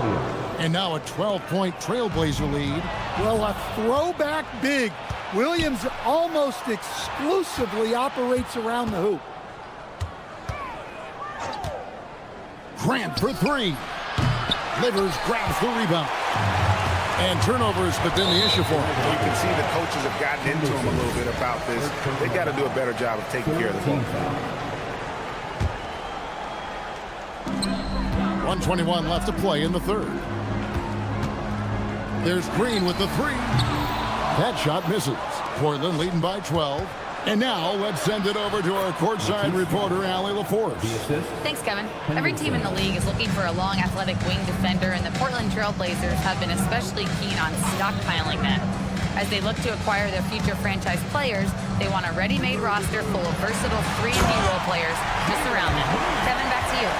S1: And now a 12-point Trailblazer lead.
S7: Well, a throwback big. Williams almost exclusively operates around the hoop.
S1: Grant for three. Livers grabs the rebound. And turnovers have been the issue for him.
S6: You can see the coaches have gotten into him a little bit about this. They got to do a better job of taking care of the ball.
S1: 1:21 left to play in the third. There's Green with the three. That shot misses. Portland leading by 12. And now let's send it over to our courtside reporter, Allie LaForce.
S5: Thanks, Kevin. Every team in the league is looking for a long, athletic wing defender, and the Portland Trail Blazers have been especially keen on stockpiling them. As they look to acquire their future franchise players, they want a ready-made roster full of versatile 3-and-D role players to surround them. Kevin, back to you.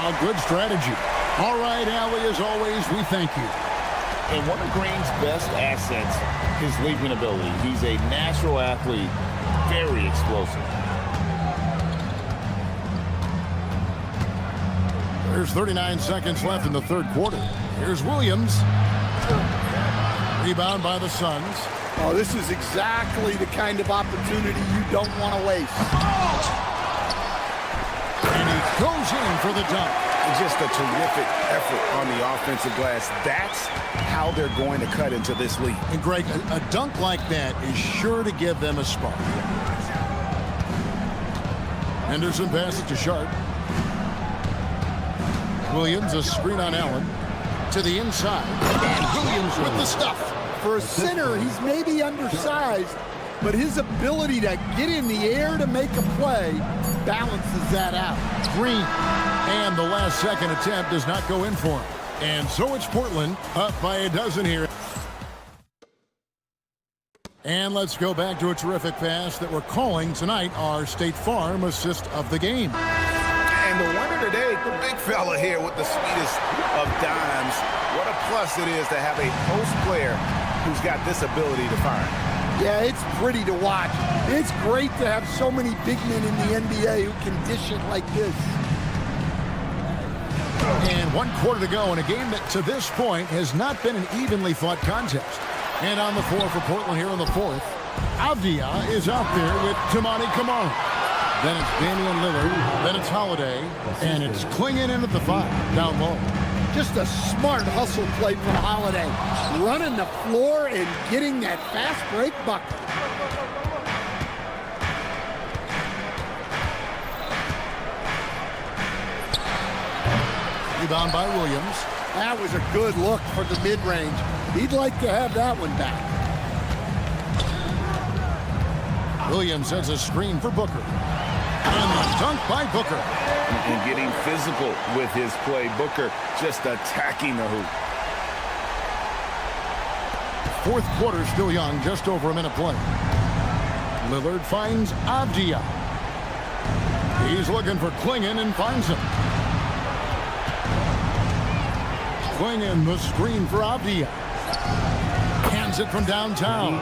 S1: A good strategy. All right, Allie, as always, we thank you.
S2: And one of Green's best assets, his leaping ability. He's a natural athlete, very explosive.
S1: There's 39 seconds left in the third quarter. Here's Williams. Rebound by the Suns.
S7: Oh, this is exactly the kind of opportunity you don't want to waste.
S1: And he goes in for the dunk.
S2: Just a terrific effort on the offensive glass. That's how they're going to cut into this league.
S1: And Greg, a dunk like that is sure to give them a spark. Henderson passes to Sharp. Williams, a screen on Allen. To the inside. And Williams with the stuff.
S7: For a center, he's maybe undersized, but his ability to get in the air to make a play balances that out.
S1: Green. And the last second attempt does not go in for him. And so it's Portland up by a dozen here. And let's go back to a terrific pass that we're calling tonight our State Farm assist of the game.
S6: And the wonder today, the big fella here with the sweetest of dimes. What a plus it is to have a post player who's got this ability to fire.
S7: Yeah, it's pretty to watch. It's great to have so many big men in the NBA who can dish it like this.
S1: And 1 quarter to go in a game that to this point has not been an evenly fought contest. And on the floor for Portland here in the fourth, Avdia is out there with Tamani Kamara. Then it's Damian Lillard. Then it's Holiday. And it's Klingon in at the 5, down low.
S7: Just a smart hustle play from Holiday. Running the floor and getting that fast break bucket.
S1: Rebound by Williams.
S7: That was a good look for the mid-range. He'd like to have that one back.
S1: Williams sends a screen for Booker. And the dunk by Booker.
S2: And getting physical with his play. Booker just attacking the hoop.
S1: Fourth quarter still young, just over a minute play. Lillard finds Avdia. He's looking for Klingon and finds him. Klingon the screen for Avdia. Hands it from downtown.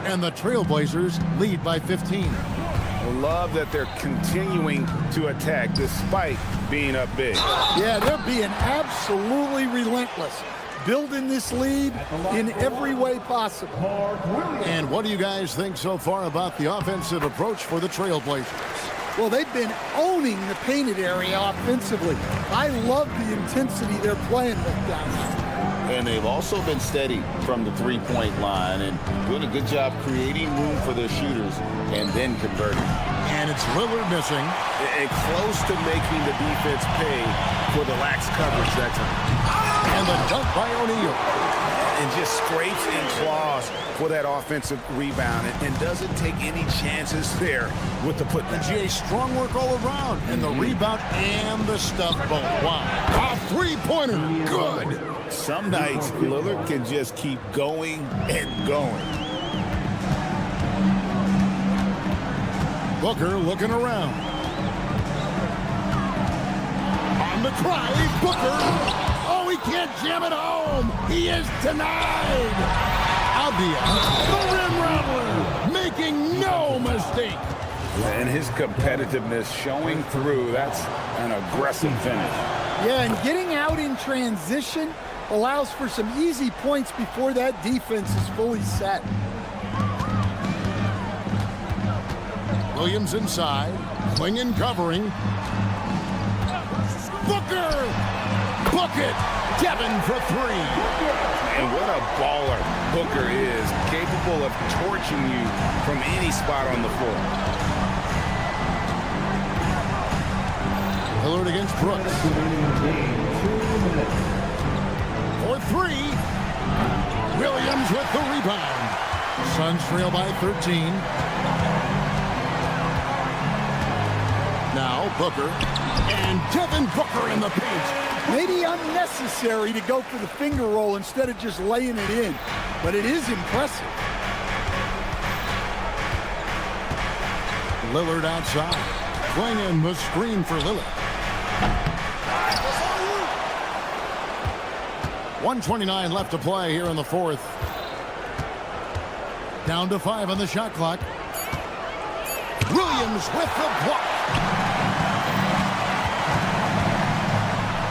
S1: And the Trailblazers lead by 15.
S2: I love that they're continuing to attack despite being up big.
S7: Yeah, they're being absolutely relentless. Building this lead in every way possible.
S1: And what do you guys think so far about the offensive approach for the Trailblazers?
S7: Well, they've been owning the painted area offensively. I love the intensity they're playing with down there.
S2: And they've also been steady from the three-point line and doing a good job creating room for their shooters and then converting.
S1: And it's Lillard missing.
S2: And close to making the defense pay for the lax coverage that time.
S1: And the dunk by O'Neal.
S2: And just scrapes and claws for that offensive rebound and doesn't take any chances there with the putback.
S1: GA, strong work all around. And the rebound and the stuff both. Wow. A three-pointer. Good.
S2: Some nights, Lillard can just keep going and going.
S1: Booker looking around. On the drive, Booker. Oh, he can't jam it home. He is denied. Avdia, the rim rattler, making no mistake.
S2: And his competitiveness showing through. That's an aggressive finish.
S7: Yeah, and getting out in transition allows for some easy points before that defense is fully set.
S1: Williams inside, Klingon covering. Booker! Book it! Devin for three.
S2: And what a baller Booker is, capable of torching you from any spot on the floor.
S1: Lillard against Brooks. For three. Williams with the rebound. Suns trail by 13. Now Booker. And Devin Booker in the paint.
S7: Maybe unnecessary to go for the finger roll instead of just laying it in, but it is impressive.
S1: Lillard outside. Swinging the screen for Lillard. 1:29 left to play here in the fourth. Down to 5 on the shot clock. Williams with the block.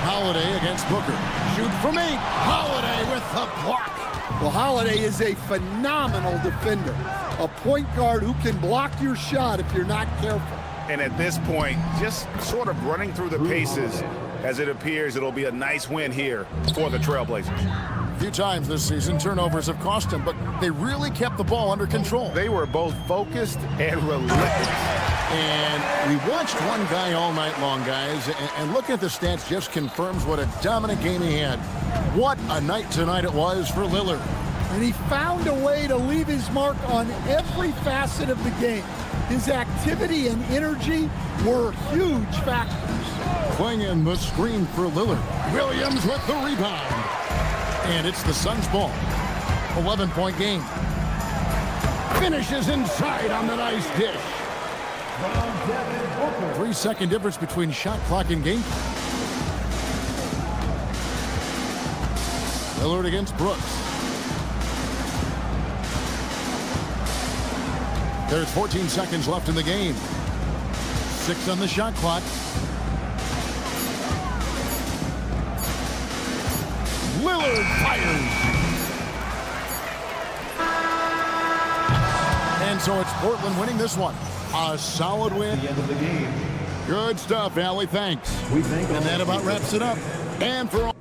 S1: Holiday against Booker. Shoot from 8. Holiday with the block.
S7: Well, Holiday is a phenomenal defender. A point guard who can block your shot if you're not careful.
S6: And at this point, just sort of running through the paces, as it appears it'll be a nice win here for the Trailblazers.
S1: A few times this season, turnovers have cost him, but they really kept the ball under control.
S6: They were both focused and relentless.
S1: And we watched one guy all night long, guys, and looking at the stats just confirms what a dominant game he had. What a night tonight it was for Lillard.
S7: And he found a way to leave his mark on every facet of the game. His activity and energy were huge factors.
S1: Playing the screen for Lillard. Williams with the rebound. And it's the Suns' ball. 11-point game. Finishes inside on the nice dish. 3-second difference between shot clock and game clock. Lillard against Brooks. There's 14 seconds left in the game. 6 on the shot clock. Lillard fires. And so it's Portland winning this one. A solid win.
S4: The end of the game.
S1: Good stuff, Allie. Thanks.
S4: We thank all
S1: And that about wraps it up. And for all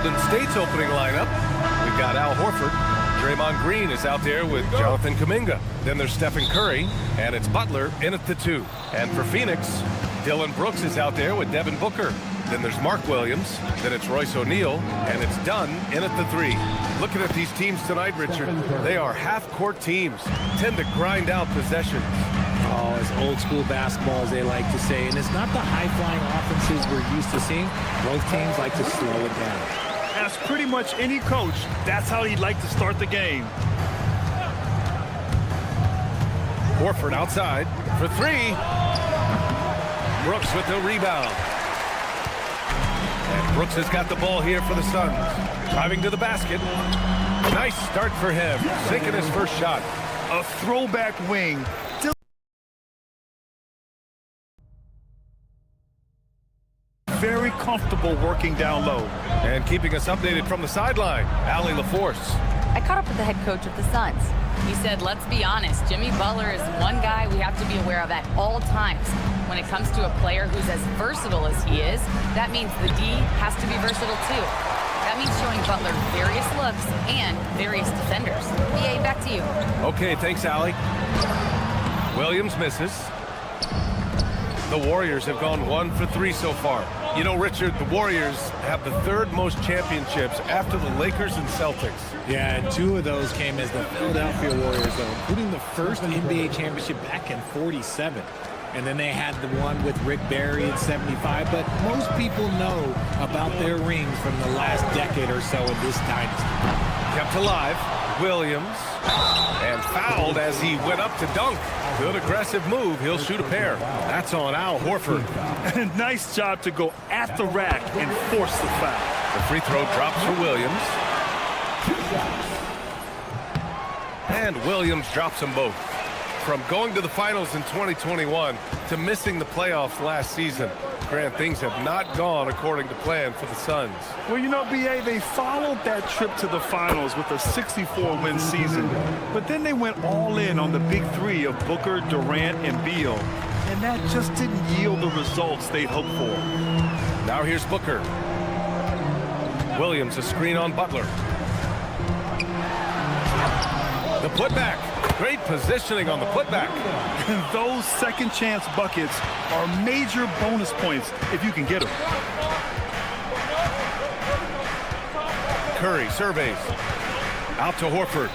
S9: Golden State's opening lineup, we've got Al Horford. Draymond Green is out there with Jonathan Kuminga. Then there's Stephen Curry, and it's Butler in at the 2. And for Phoenix, Dillon Brooks is out there with Devin Booker. Then there's Mark Williams. Then it's Royce O'Neal, and it's Dunn in at the 3. Looking at these teams tonight, Richard, they are half-court teams, tend to grind out possessions.
S3: Oh, it's old school basketball, as they like to say. And it's not the high-flying offenses we're used to seeing. Both teams like to slow it down.
S10: As pretty much any coach, that's how he'd like to start the game.
S9: Horford outside for 3. Brooks with the rebound. And Brooks has got the ball here for the Suns. Driving to the basket. Nice start for him. Sinking his first shot.
S10: A throwback wing. Very comfortable working down low.
S9: And keeping us updated from the sideline, Allie LaForce.
S5: I caught up with the head coach of the Suns. He said, let's be honest, Jimmy Butler is one guy we have to be aware of at all times. When it comes to a player who's as versatile as he is, that means the D has to be versatile too. That means showing Butler various looks and various defenders. BA, back to you.
S9: Okay, thanks, Allie. Williams misses. The Warriors have gone 1 for 3 so far. You know, Richard, the Warriors have the 3rd most championships after the Lakers and Celtics.
S3: Yeah, and 2 of those came as the Philadelphia Warriors, though, including the first NBA championship back in ¡47. And then they had the one with Rick Barry in '75. But most people know about their rings from the last decade or so in this dynasty.
S9: Kept alive, Williams, and fouled as he went up to dunk. Good aggressive move. He'll shoot a pair. That's on Al Horford.
S10: Nice job to go at the rack and force the foul.
S9: The free throw drops for Williams. And Williams drops them both. From going to the finals in 2021 to missing the playoffs last season, Grant, things have not gone according to plan for the Suns.
S10: Well, you know, BA, they followed that trip to the finals with a 64-win season. But then they went all in on the big 3 of Booker, Durant, and Beal. And that just didn't yield the results they'd hoped for.
S9: Now here's Booker. Williams, a screen on Butler. The putback. Great positioning on the putback.
S10: Those second chance buckets are major bonus points if you can get them.
S9: Curry surveys. Out to Horford.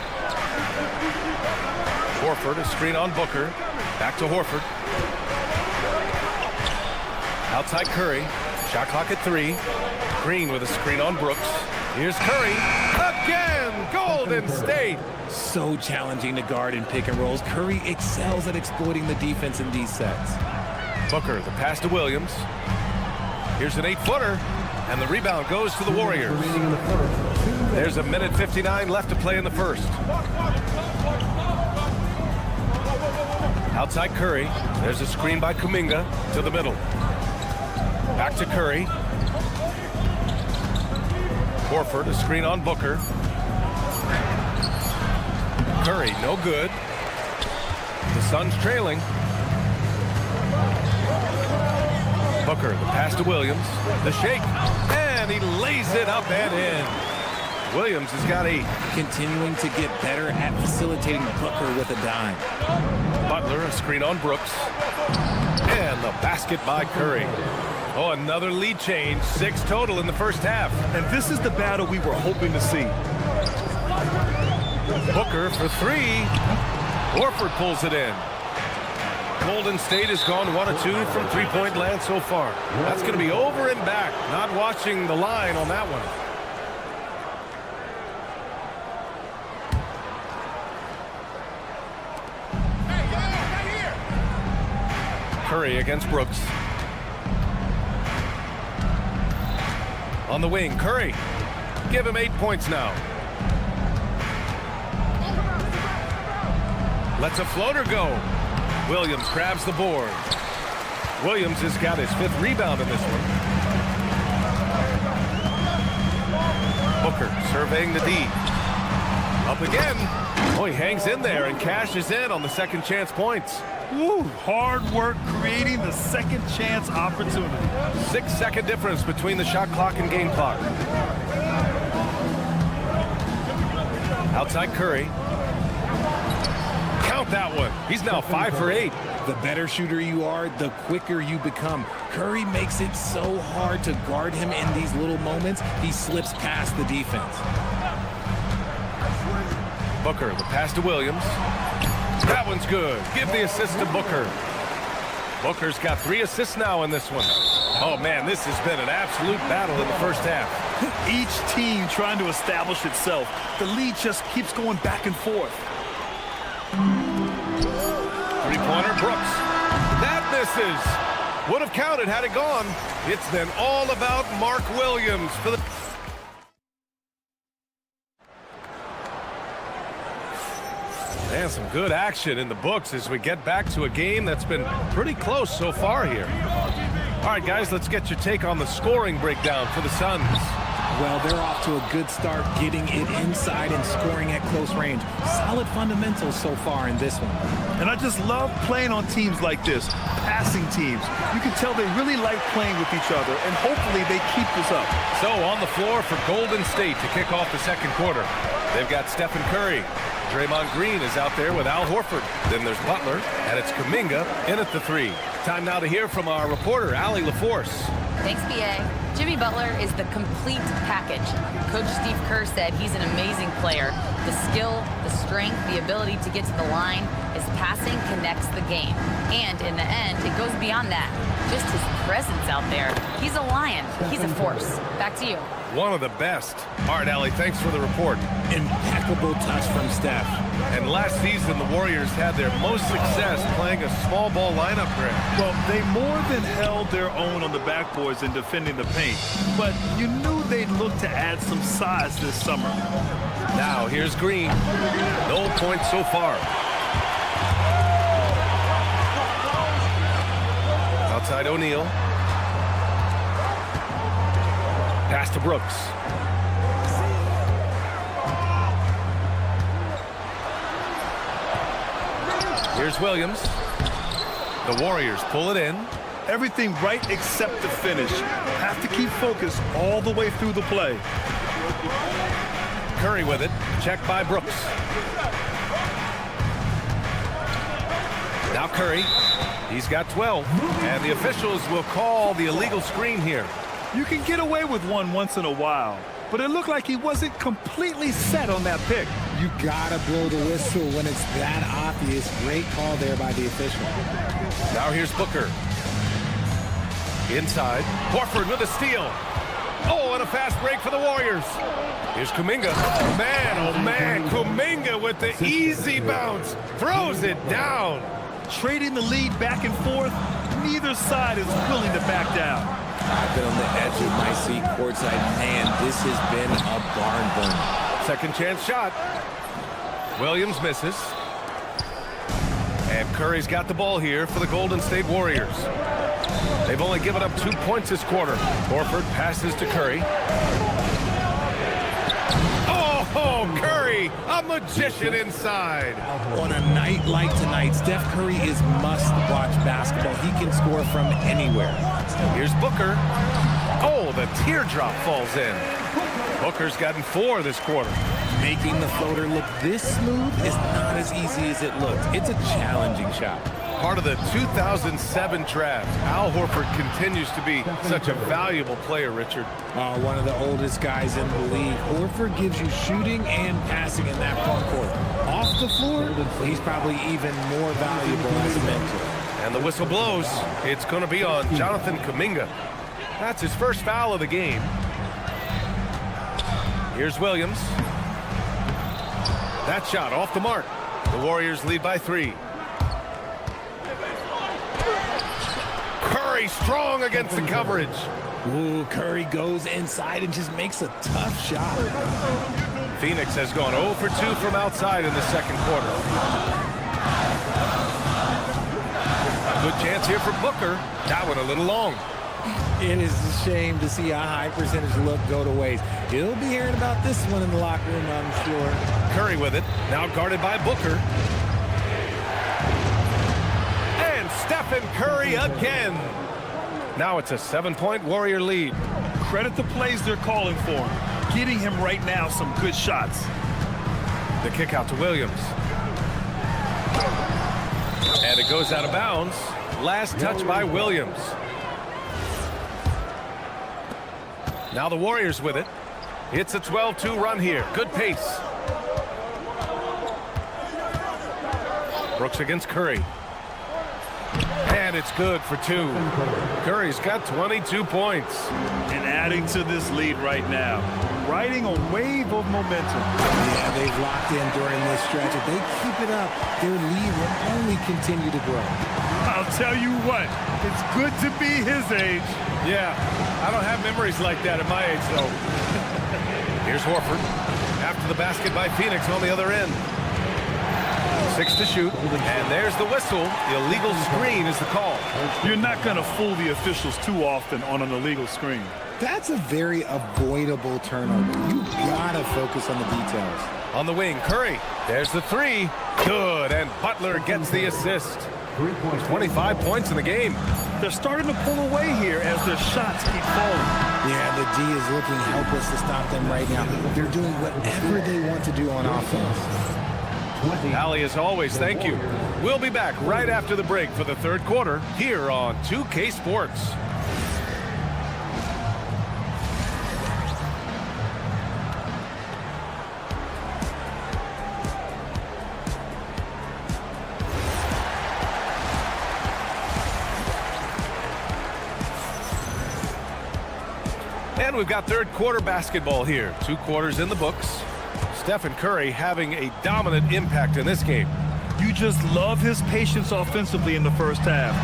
S9: Horford, a screen on Booker. Back to Horford. Outside Curry. Shot clock at 3. Green with a screen on Brooks. Here's Curry. Again! Golden State!
S3: So challenging to guard in pick and rolls. Curry excels at exploiting the defense in these sets.
S9: Booker, the pass to Williams. Here's an 8-footer, and the rebound goes to the Warriors. There's a minute 59 left to play in the first. Outside Curry. There's a screen by Kuminga to the middle. Back to Curry. Horford, a screen on Booker. Curry, no good. The Suns trailing. Booker, the pass to Williams. The shake, and he lays it up and in. Williams has got 8.
S3: Continuing to get better at facilitating Booker with a dime.
S9: Butler, a screen on Brooks. And the basket by Curry. Oh, another lead change. 6 total in the first half.
S10: And this is the battle we were hoping to see.
S9: Booker for 3. Horford pulls it in. Golden State has gone 1 of 2 from 3-point land so far. That's going to be over and back. Not watching the line on that one. Curry against Brooks. On the wing, Curry. Give him 8 points now. Lets a floater go. Williams grabs the board. Williams has got his 5th rebound in this one. Booker surveying the D. Up again. Oh, he hangs in there and cashes in on the second chance points.
S10: Woo, hard work creating the second chance opportunity.
S9: 6-second difference between the shot clock and game clock. Outside Curry. Count that one. He's now 5 for 8.
S3: The better shooter you are, the quicker you become. Curry makes it so hard to guard him in these little moments. He slips past the defense.
S9: Booker, the pass to Williams. That one's good. Give the assist to Booker. Booker's got 3 assists now in this one. Oh, man, this has been an absolute battle in the first half.
S10: Each team trying to establish itself. The lead just keeps going back and forth.
S9: Three-pointer, Brooks. That misses. Would have counted had it gone. It's been all about Mark Williams for the... And some good action in the books as we get back to a game that's been pretty close so far here. All right, guys, let's get your take on the scoring breakdown for the Suns.
S3: Well, they're off to a good start getting it inside and scoring at close range. Solid fundamentals so far in this one.
S10: And I just love playing on teams like this, passing teams. You can tell they really like playing with each other, and hopefully they keep this up.
S9: So on the floor for Golden State to kick off the second quarter, they've got Stephen Curry. Draymond Green is out there with Al Horford. Then there's Butler, and it's Kuminga in at the 3. Time now to hear from our reporter, Allie LaForce.
S5: Thanks, BA. Jimmy Butler is the complete package. Coach Steve Kerr said he's an amazing player. The skill, the strength, the ability to get to the line, his passing connects the game. And in the end, it goes beyond that. Just his presence out there. He's a lion. He's a force. Back to you.
S9: One of the best. All right, Allie, thanks for the report.
S3: Impeccable touch from Steph.
S9: And last season, the Warriors had their most success playing a small ball lineup, Greg.
S10: Well, they more than held their own on the backboards in defending the paint. But you knew they'd look to add some size this summer.
S9: Now, here's Green. No points so far. Outside O'Neal. Pass to Brooks. Here's Williams. The Warriors pull it in.
S10: Everything right except the finish. Have to keep focused all the way through the play.
S9: Curry with it. Checked by Brooks. Now Curry. He's got 12. And the officials will call the illegal screen here.
S10: You can get away with one once in a while, but it looked like he wasn't completely set on that pick.
S3: You gotta blow the whistle when it's that obvious. Great call there by the official.
S9: Now here's Booker. Inside. Horford with a steal. Oh, and a fast break for the Warriors. Here's Kuminga. Man, oh man, Kuminga with the easy bounce. Throws it down.
S10: Trading the lead back and forth, neither side is willing to back down.
S11: I've been on the edge of my seat courtside, and this has been a barn burner.
S9: Second chance shot. Williams misses. And Curry's got the ball here for the Golden State Warriors. They've only given up 2 points this quarter. Horford passes to Curry. Oh, Curry, a magician inside.
S3: On a night like tonight, Steph Curry is must-watch basketball. He can score from anywhere.
S9: Here's Booker. Oh, the teardrop falls in. Booker's gotten 4 this quarter.
S3: Making the floater look this smooth is not as easy as it looks. It's a challenging shot.
S9: Part of the 2007 draft, Al Horford continues to be such a valuable player, Richard.
S3: One of the oldest guys in the league. Horford gives you shooting and passing in that front court. Off the floor, he's probably even more valuable as a mentor.
S9: And the whistle blows. It's going to be on Jonathan Kuminga. That's his first foul of the game. Here's Williams. That shot off the mark. The Warriors lead by 3. Curry strong against the coverage.
S3: Ooh, Curry goes inside and just makes a tough shot.
S9: Phoenix has gone 0 for 2 from outside in the second quarter. A good chance here for Booker. That one a little long.
S3: It is a shame to see a high percentage look go to waste. He'll be hearing about this one in the locker room, I'm sure.
S9: Curry with it. Now guarded by Booker. And Stephen Curry again. Now it's a 7-point Warrior lead.
S10: Credit the plays they're calling for. Getting him right now some good shots.
S9: The kick out to Williams. And it goes out of bounds. Last touch by Williams. Now the Warriors with it. It's a 12-2 run here. Good pace. Brooks against Curry. And it's good for 2. Curry's got 22 points.
S10: And adding to this lead right now. Riding a wave of momentum.
S3: Yeah, they've locked in during this stretch. If they keep it up, their lead will only continue to grow.
S10: I'll tell you what, it's good to be his age.
S9: Yeah, I don't have memories like that at my age, though. Here's Horford. After the basket by Phoenix on the other end. 6 to shoot, and there's the whistle. The illegal screen is the call.
S10: You're not going to fool the officials too often on an illegal screen.
S3: That's a very avoidable turnover. You gotta focus on the details.
S9: On the wing, Curry. There's the 3. Good, and Butler gets the assist. 25 points in the game.
S10: They're starting to pull away here as their shots keep falling.
S3: Yeah, the D is looking helpless to stop them right now. They're doing whatever they want to do on offense.
S9: Allie, as always, thank you. We'll be back right after the break for the third quarter here on 2K Sports. And we've got third quarter basketball here. 2 quarters in the books. Stephen Curry having a dominant impact in this game.
S10: You just love his patience offensively in the first half.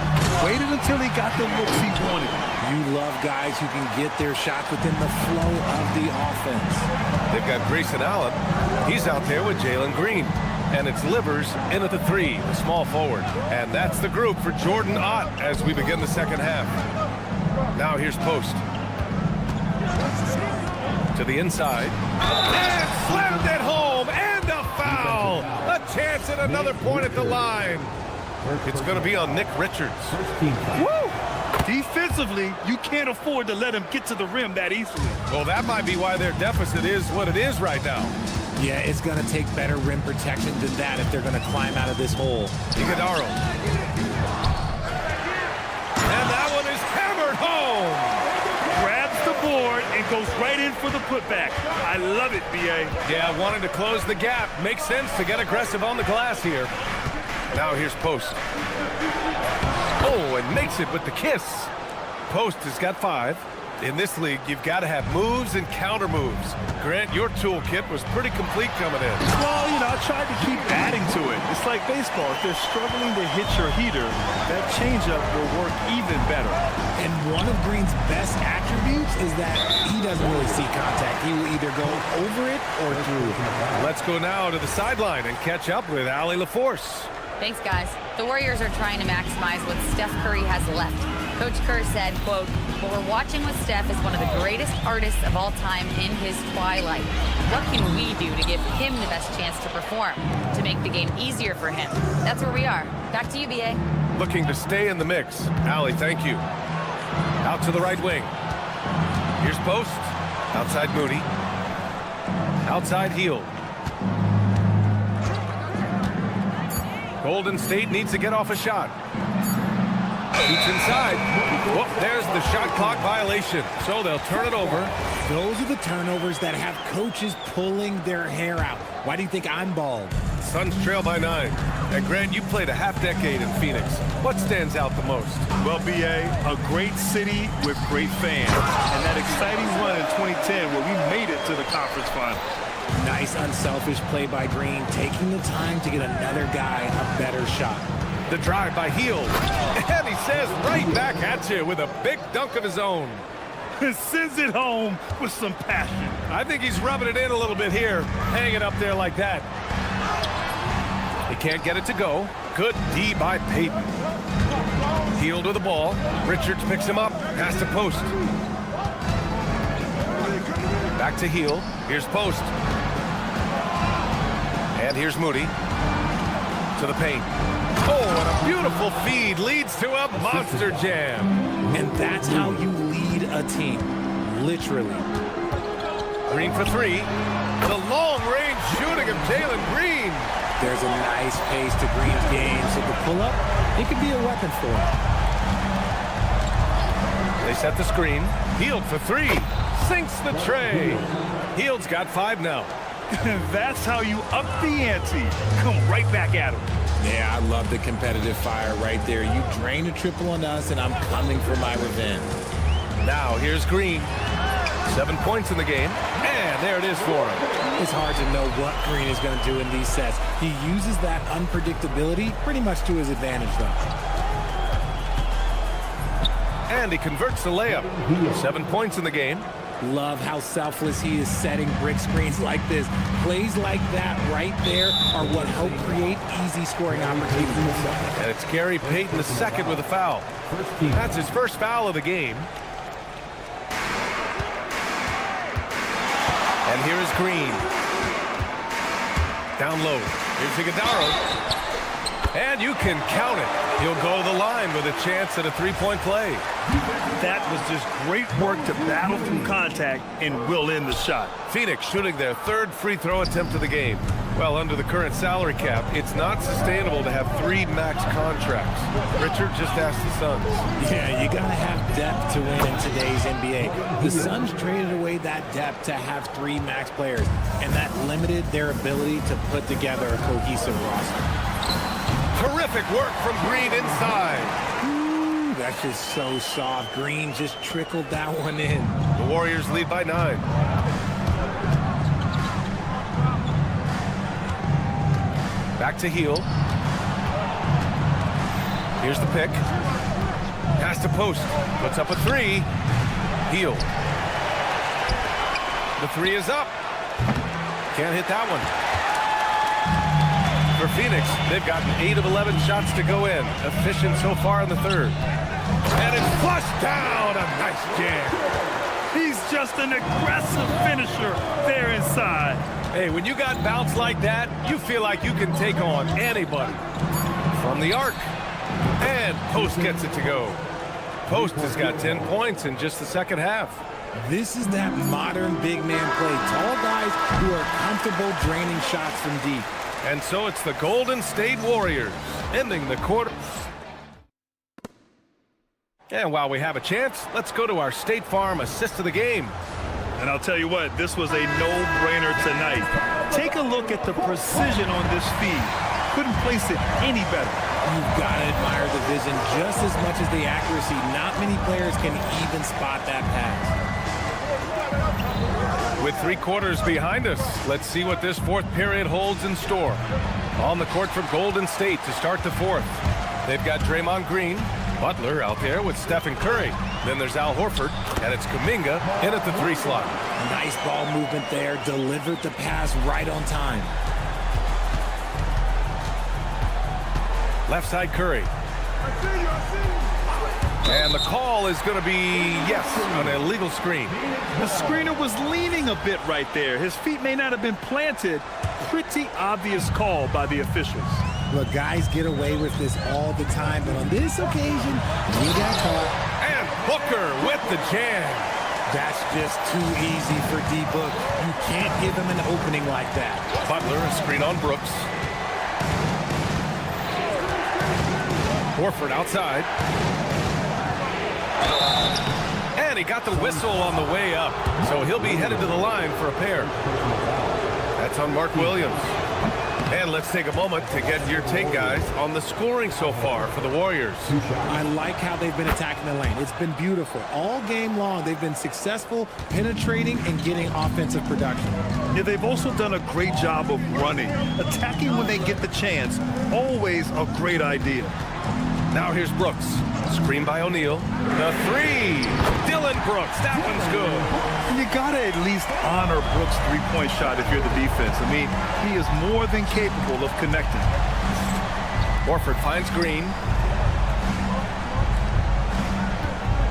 S10: Waited until he got the looks he wanted.
S3: You love guys who can get their shots within the flow of the offense.
S9: They've got Grayson Allen. He's out there with Jalen Green. And it's Livers in at the 3, the small forward. And that's the group for Jordan Ott as we begin the second half. Now here's Post. To the inside. And slammed it home. And a foul. A chance at another point at the line. It's going to be on Nick Richards.
S10: Woo! Defensively, you can't afford to let him get to the rim that easily.
S9: Well, that might be why their deficit is what it is right now.
S3: Yeah, it's going to take better rim protection than that if they're going to climb out of this hole.
S9: Iguodaro. And that one is hammered home.
S10: Grabs the board and goes right in for the putback. I love it, B.A.
S9: Yeah, wanting to close the gap. Makes sense to get aggressive on the glass here. Now here's Post. Oh, and makes it with the kiss. Post has got 5. In this league, you've got to have moves and counter moves. Grant, your toolkit was pretty complete coming in.
S10: Well, you know, I tried to keep adding to it. It's like baseball. If they're struggling to hit your heater, that changeup will work even better.
S3: And one of Green's best attributes is that he doesn't really see contact. He will either go over it or through it.
S9: Let's go now to the sideline and catch up with Allie LaForce.
S5: Thanks, guys. The Warriors are trying to maximize what Steph Curry has left. Coach Kerr said, quote, "What we're watching with Steph is one of the greatest artists of all time in his twilight. What can we do to give him the best chance to perform, to make the game easier for him?" That's where we are. Back to you, B.A.
S9: Looking to stay in the mix. Allie, thank you. Out to the right wing. Here's Post. Outside Moody. Outside Hield. Golden State needs to get off a shot. Shoots inside. Whoop, there's the shot clock violation. So they'll turn it over.
S3: Those are the turnovers that have coaches pulling their hair out. Why do you think I'm bald?
S9: Suns trail by 9. And Grant, you played a half-decade in Phoenix. What stands out the most?
S10: Well, B.A., a great city with great fans. And that exciting run in 2010 where we made it to the conference final.
S3: Nice, unselfish play by Green, taking the time to get another guy a better shot.
S9: The drive by Hield. And he says right back at you with a big dunk of his own.
S10: Sends it home with some passion.
S9: I think he's rubbing it in a little bit here. Hanging up there like that. He can't get it to go. Good D by Payton. Hield with the ball. Richards picks him up. Pass to Post. Back to Hield. Here's Post. And here's Moody. To the paint. Oh, and a beautiful feed leads to a monster jam.
S3: And that's how you lead a team. Literally.
S9: Green for 3. The long-range shooting shooting of Jalen Green.
S3: There's a nice pace to Green's game, so the pull-up, it could be a weapon for him.
S9: They set the screen. Hield for three. Sinks the tray. Hield's got 5 now.
S10: That's how you up the ante. Come right back at him.
S11: Yeah, I love the competitive fire right there. You drain a triple on us, and I'm coming for my revenge.
S9: Now here's Green. 7 points in the game, and there it is for him.
S3: It's hard to know what Green is going to do in these sets. He uses that unpredictability pretty much to his advantage, though.
S9: And he converts the layup. 7 points in the game.
S3: Love how selfless he is setting brick screens like this. Plays like that right there are what help create easy scoring opportunities.
S9: And it's Gary Payton II with a foul. That's his first foul of the game. And here is Green. Down low. Here's Iguodala. And you can count it. He'll go to the line with a chance at a three-point play.
S10: That was just great work to battle through contact and will in the shot.
S9: Phoenix shooting their 3rd free throw attempt of the game. Well, under the current salary cap, it's not sustainable to have 3 max contracts. Richard just asked the Suns.
S3: Yeah, you got to have depth to win in today's NBA. The Suns traded away that depth to have 3 max players, and that limited their ability to put together a cohesive roster.
S9: Terrific work from Green inside.
S3: Ooh, that's just so soft. Green just trickled that one in.
S9: The Warriors lead by 9. Back to Hield. Here's the pick. Pass to post. Puts up a 3. Hield. The 3 is up. Can't hit that one. For Phoenix, they've gotten 8 of 11 shots to go in. Efficient so far in the 3rd. And it's flushed down. A nice jam.
S10: He's just an aggressive finisher there inside.
S9: Hey, when you got bounce like that, you feel like you can take on anybody. From the arc. And Post gets it to go. Post has got 10 points in just the second half.
S3: This is that modern big man play. Tall guys who are comfortable draining shots from deep.
S9: And so it's the Golden State Warriors ending the quarter. And while we have a chance, let's go to our State Farm assist of the game.
S10: And I'll tell you what, this was a no-brainer tonight. Take a look at the precision on this feed. Couldn't place it any better.
S3: You've got to admire the vision just as much as the accuracy. Not many players can even spot that pass.
S9: With 3 quarters behind us, let's see what this 4th period holds in store. On the court for Golden State to start the 4th. They've got Draymond Green, Butler out there with Stephen Curry. Then there's Al Horford, and it's Kuminga in at the 3 slot.
S3: Nice ball movement there. Delivered the pass right on time.
S9: Left side Curry. And the call is going to be, yes, an illegal screen.
S10: The screener was leaning a bit right there. His feet may not have been planted. Pretty obvious call by the officials.
S3: Look, guys get away with this all the time, but on this occasion, he got caught.
S9: And Booker with the jam.
S3: That's just too easy for D-Book. You can't give him an opening like that.
S9: Butler, a screen on Brooks. Horford outside. And he got the whistle on the way up, so he'll be headed to the line for a pair. That's on Mark Williams. And let's take a moment to get your take, guys, on the scoring so far for the Warriors.
S3: I like how they've been attacking the lane. It's been beautiful. All game long, they've been successful penetrating and getting offensive production.
S10: Yeah, they've also done a great job of running. Attacking when they get the chance, always a great idea.
S9: Now here's Brooks. Screen by O'Neal. The 3. Dylan Brooks. That one's good.
S10: You got to at least honor Brooks' three-point shot if you're the defense. I mean, he is more than capable of connecting.
S9: Horford finds Green.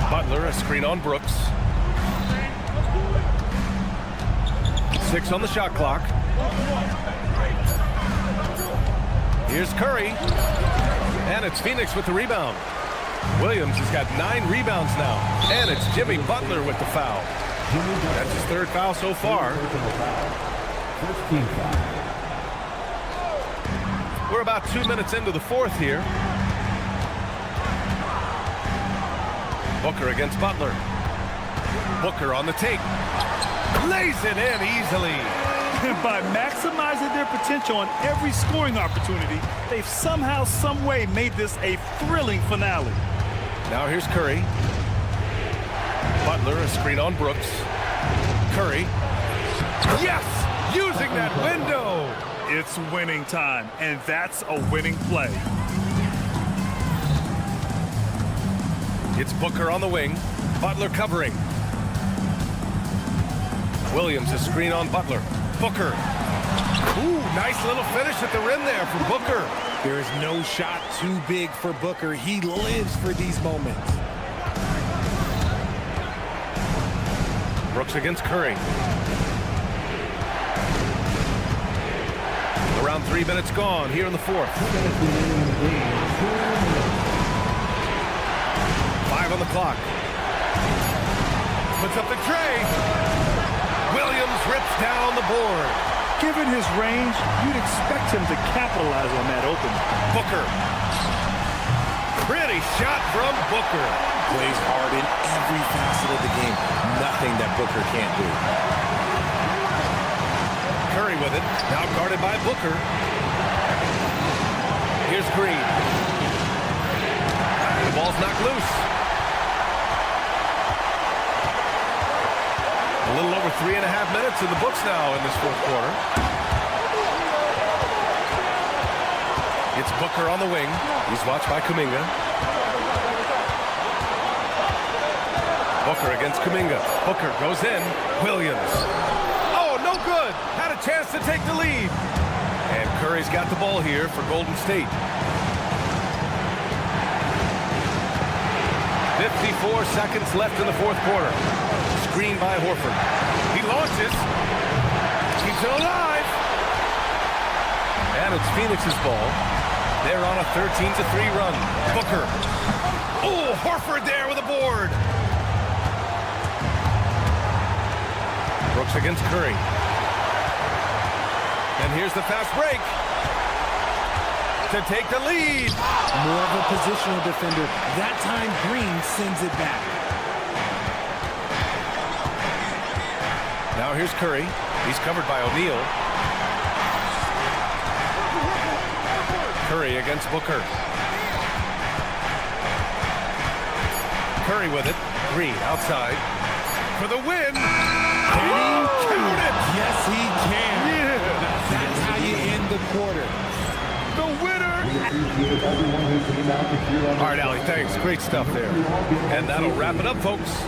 S9: Butler, a screen on Brooks. 6 on the shot clock. Here's Curry. And it's Phoenix with the rebound. Williams has got 9 rebounds now. And it's Jimmy Butler with the foul. That's his 3rd foul so far. We're about 2 minutes into the fourth here. Booker against Butler. Booker on the take. Lays it in easily.
S10: By maximizing their potential on every scoring opportunity, they've somehow, some way made this a thrilling finale.
S9: Now here's Curry. Butler, a screen on Brooks. Curry. Yes! Using that window!
S10: It's winning time, and that's a winning play.
S9: It's Booker on the wing. Butler covering. Williams, a screen on Butler. Booker. Ooh, nice little finish at the rim there for Booker.
S3: There is no shot too big for Booker. He lives for these moments.
S9: Brooks against Curry. Around 3 minutes gone here in the fourth. 5 on the clock. Puts up the tray. Williams rips down the board.
S10: Given his range, you'd expect him to capitalize on that opening.
S9: Booker. Pretty shot from Booker.
S11: Plays hard in every facet of the game. Nothing that Booker can't do.
S9: Curry with it. Now guarded by Booker. Here's Green. The ball's knocked loose. A little over 3.5 minutes in the books now in this fourth quarter. It's Booker on the wing. He's watched by Kuminga. Booker against Kuminga. Booker goes in. Williams. Oh, no good. Had a chance to take the lead. And Curry's got the ball here for Golden State. 54 seconds left in the fourth quarter. Screen by Horford. He launches. Keeps it alive. And it's Phoenix's ball. They're on a 13-3 run. Booker. Oh, Horford there with a board. Brooks against Curry. And here's the fast break to take the lead.
S3: More of a positional defender. That time, Green sends it back.
S9: Now here's Curry. He's covered by O'Neal. Curry against Booker. Curry with it. Green outside for the win. Can he count it?
S3: Yes, he can.
S9: Yeah.
S3: That's how you end the quarter.
S9: The winner. All right, Allie, thanks. Great stuff there. And that'll wrap it up, folks.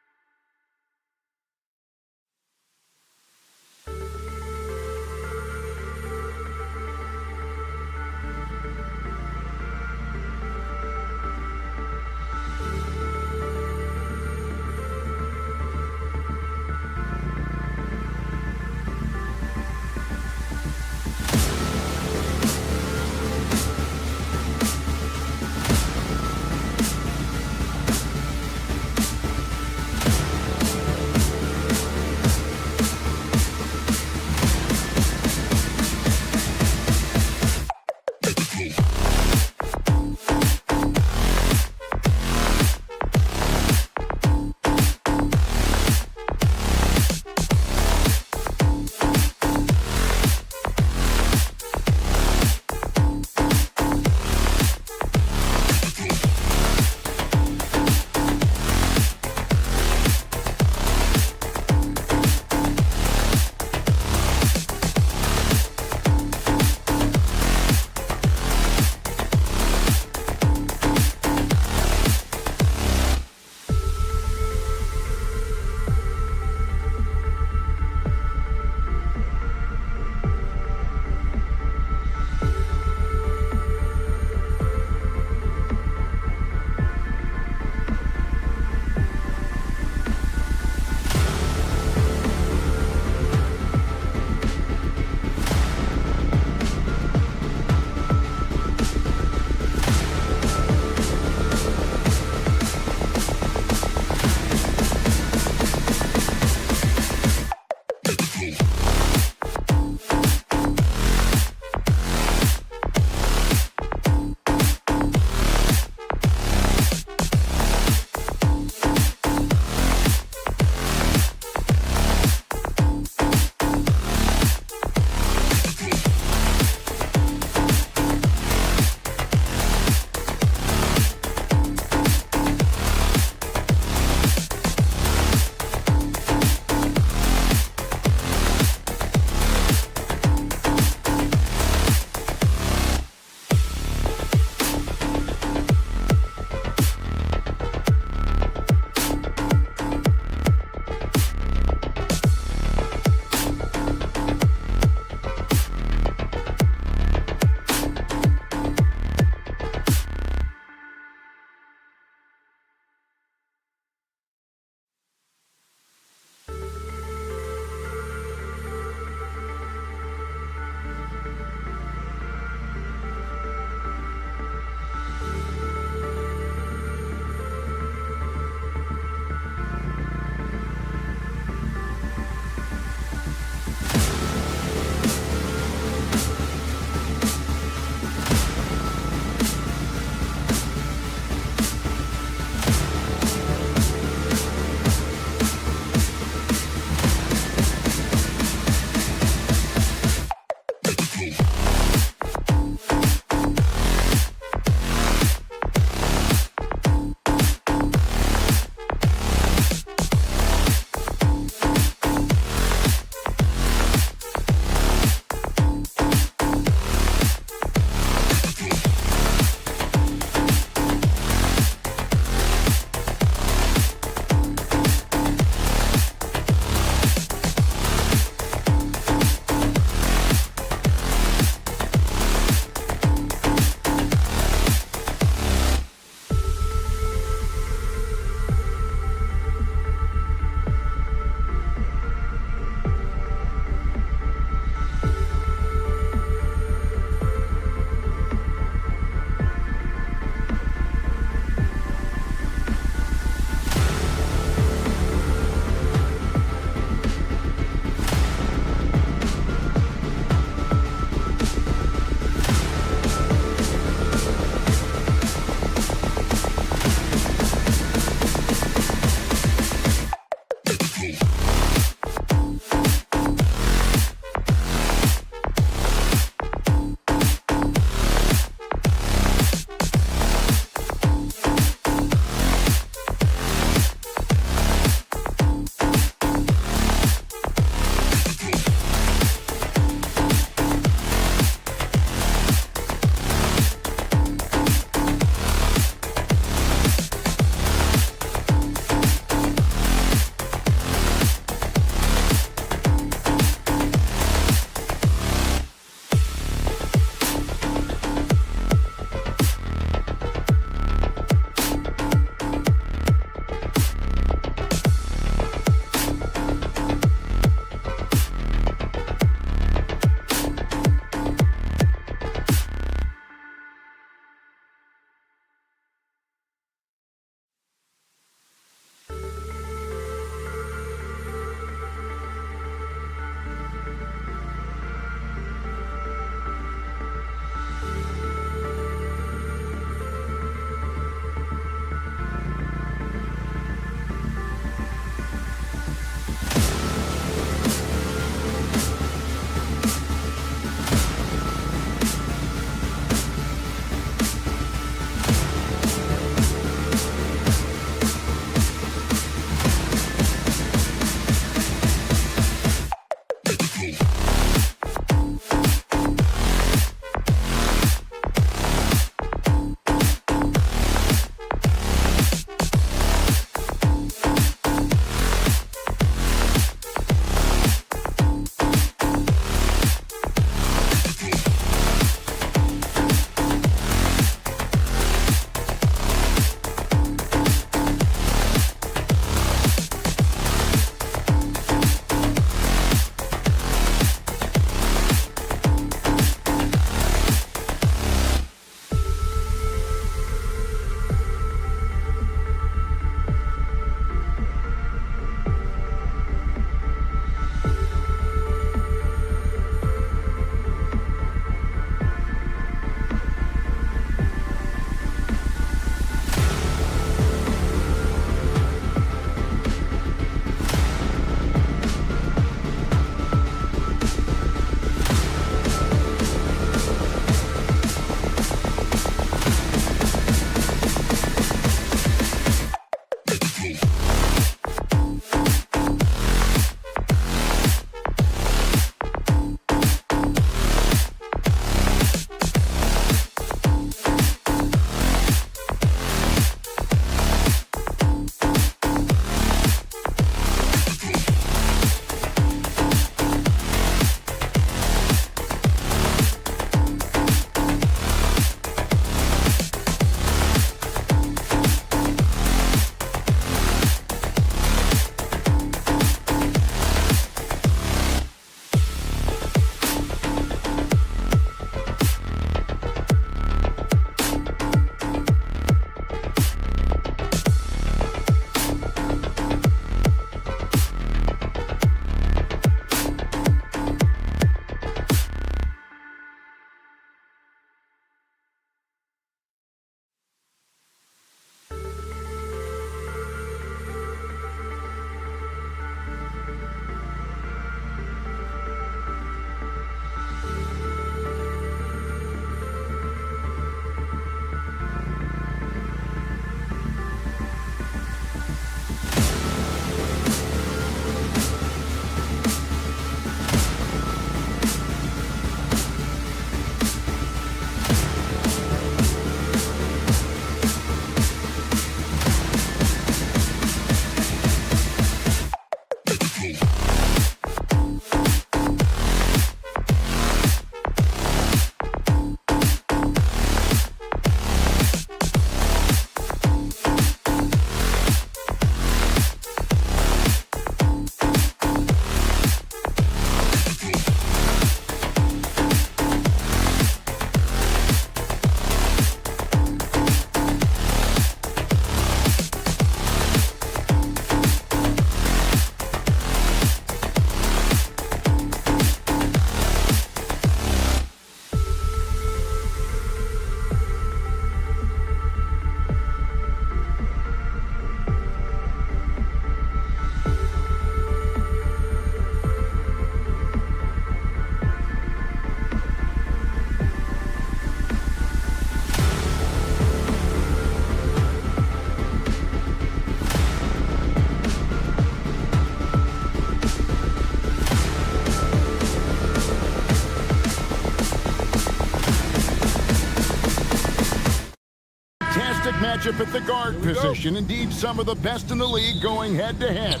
S1: matchup at the guard position. Indeed, some of the best in the league going head-to-head.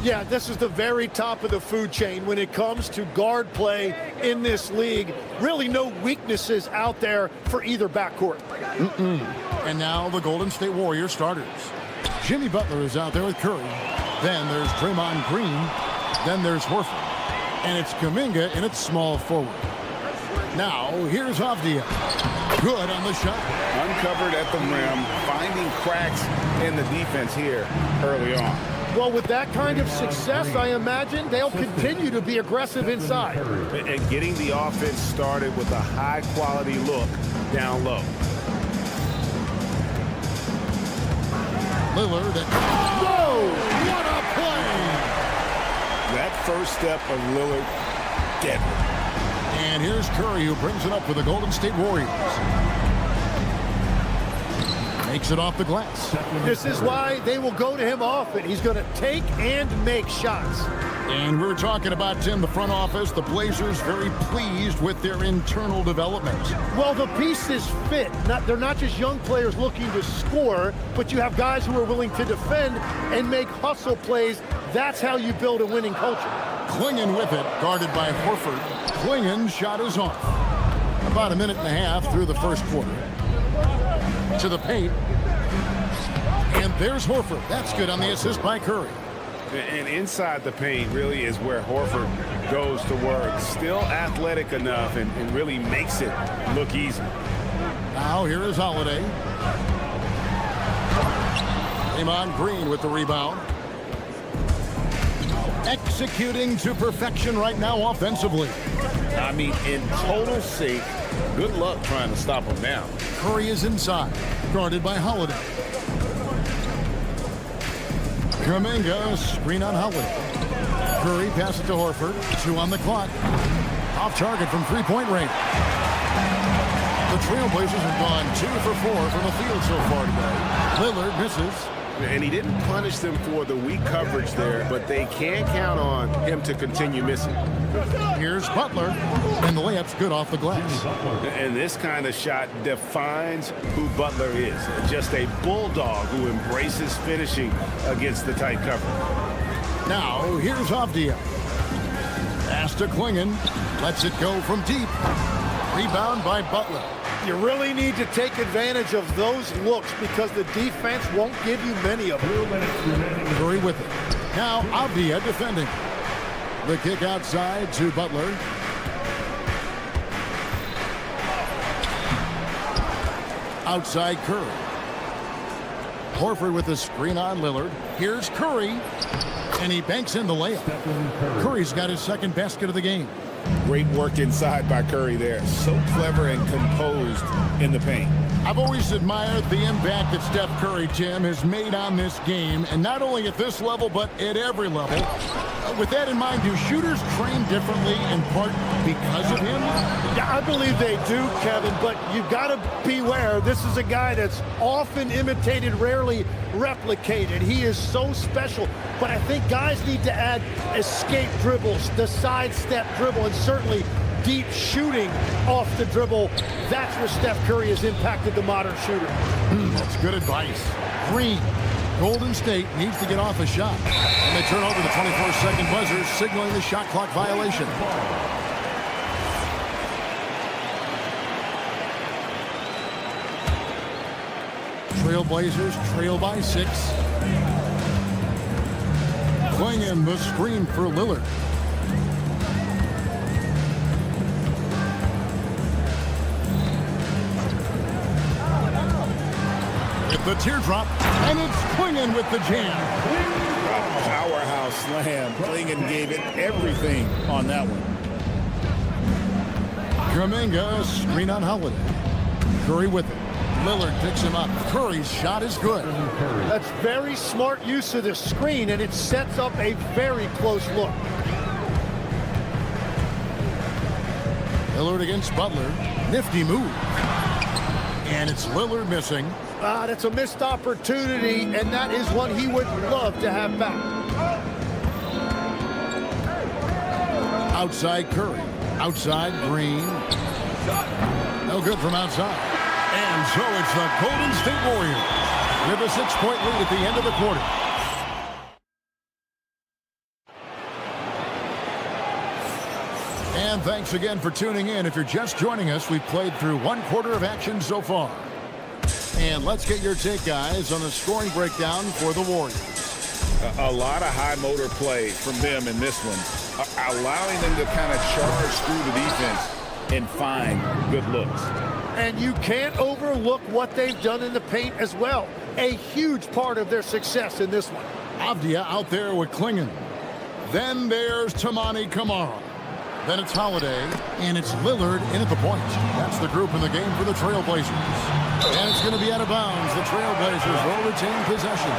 S12: Yeah, this is the very top of the food chain when it comes to guard play in this league. Really no weaknesses out there for either backcourt.
S1: And now the Golden State Warriors starters. Jimmy Butler is out there with Curry. Then there's Draymond Green. Then there's Horford. And it's Kuminga in its small forward. Now, here's Avdia. Good on the shot.
S2: Uncovered at the rim, finding cracks in the defense here early on.
S12: Well, with that kind of success, I imagine they'll continue to be aggressive inside.
S2: And getting the offense started with a high-quality look down low.
S1: Lillard. Whoa! What a play!
S2: That first step of Lillard, deadly.
S1: And here's Curry, who brings it up for the Golden State Warriors. Makes it off the glass.
S12: This is why they will go to him often. He's going to take and make shots.
S1: And we're talking about, Tim, the front office. The Blazers very pleased with their internal development.
S12: Well, the pieces fit. They're not just young players looking to score, but you have guys who are willing to defend and make hustle plays. That's how you build a winning culture.
S1: Klingon with it, guarded by Horford. Klingon's shot is off. About a minute and a half through the first quarter. To the paint. And there's Horford. That's good on the assist by Curry.
S2: And inside the paint really is where Horford goes to work. Still athletic enough and really makes it look easy.
S1: Now here is Holiday. Draymond Green with the rebound. Executing to perfection right now offensively.
S2: I mean, in total sync. Good luck trying to stop him now.
S1: Curry is inside, guarded by Holiday. Kuminga, screen on Holiday. Curry passes to Horford. 2 on the clock. Off target from three-point range. The Trailblazers have gone 2 for 4 from the field so far today. Lillard misses.
S2: And he didn't punish them for the weak coverage there, but they can count on him to continue missing.
S1: Here's Butler, and the layup's good off the glass.
S2: And this kind of shot defines who Butler is. Just a bulldog who embraces finishing against the tight cover.
S1: Now, here's Avdia. Pass to Klingon. Lets it go from deep. Rebound by Butler.
S12: You really need to take advantage of those looks because the defense won't give you many of them.
S1: Curry with it. Now Avdia defending. The kick outside to Butler. Outside Curry. Horford with the screen on Lillard. Here's Curry. And he banks in the layup. Curry's got his second basket of the game.
S2: Great work inside by Curry there. So clever and composed in the paint.
S1: I've always admired the impact that Steph Curry, Tim, has made on this game, and not only at this level, but at every level. With that in mind, do shooters train differently in part because of him?
S12: Yeah, I believe they do, Kevin, but you've got to beware. This is a guy that's often imitated, rarely replicated. He is so special, but I think guys need to add escape dribbles, the sidestep dribble, and certainly deep shooting off the dribble. That's where Steph Curry has impacted the modern shooter.
S1: That's good advice. Green. Golden State needs to get off a shot. And they turn over the 24-second buzzer, signaling the shot clock violation. Trailblazers trail by 6. Klingon the screen for Lillard. The teardrop, and it's Klingon with the jam.
S2: Powerhouse slam. Klingon gave it everything on that one.
S1: Kuminga, screen on Holiday. Curry with it. Lillard picks him up. Curry's shot is good.
S12: That's very smart use of the screen, and it sets up a very close look.
S1: Lillard against Butler. Nifty move. And it's Lillard missing.
S12: That's a missed opportunity, and that is one he would love to have back.
S1: Outside Curry. Outside Green. No good from outside. And so it's the Golden State Warriors with a 6-point lead at the end of the quarter. And thanks again for tuning in. If you're just joining us, we've played through 1 quarter of action so far. And let's get your take, guys, on the scoring breakdown for the Warriors.
S2: A lot of high motor play from them in this one, allowing them to kind of charge through the defense and find good looks.
S12: And you can't overlook what they've done in the paint as well. A huge part of their success in this one.
S1: Avdia out there with Klingon. Then there's Tamani Kamara. Then it's Holiday, and it's Lillard in at the point. That's the group in the game for the Trailblazers. And it's going to be out of bounds. The Trailblazers will retain possession.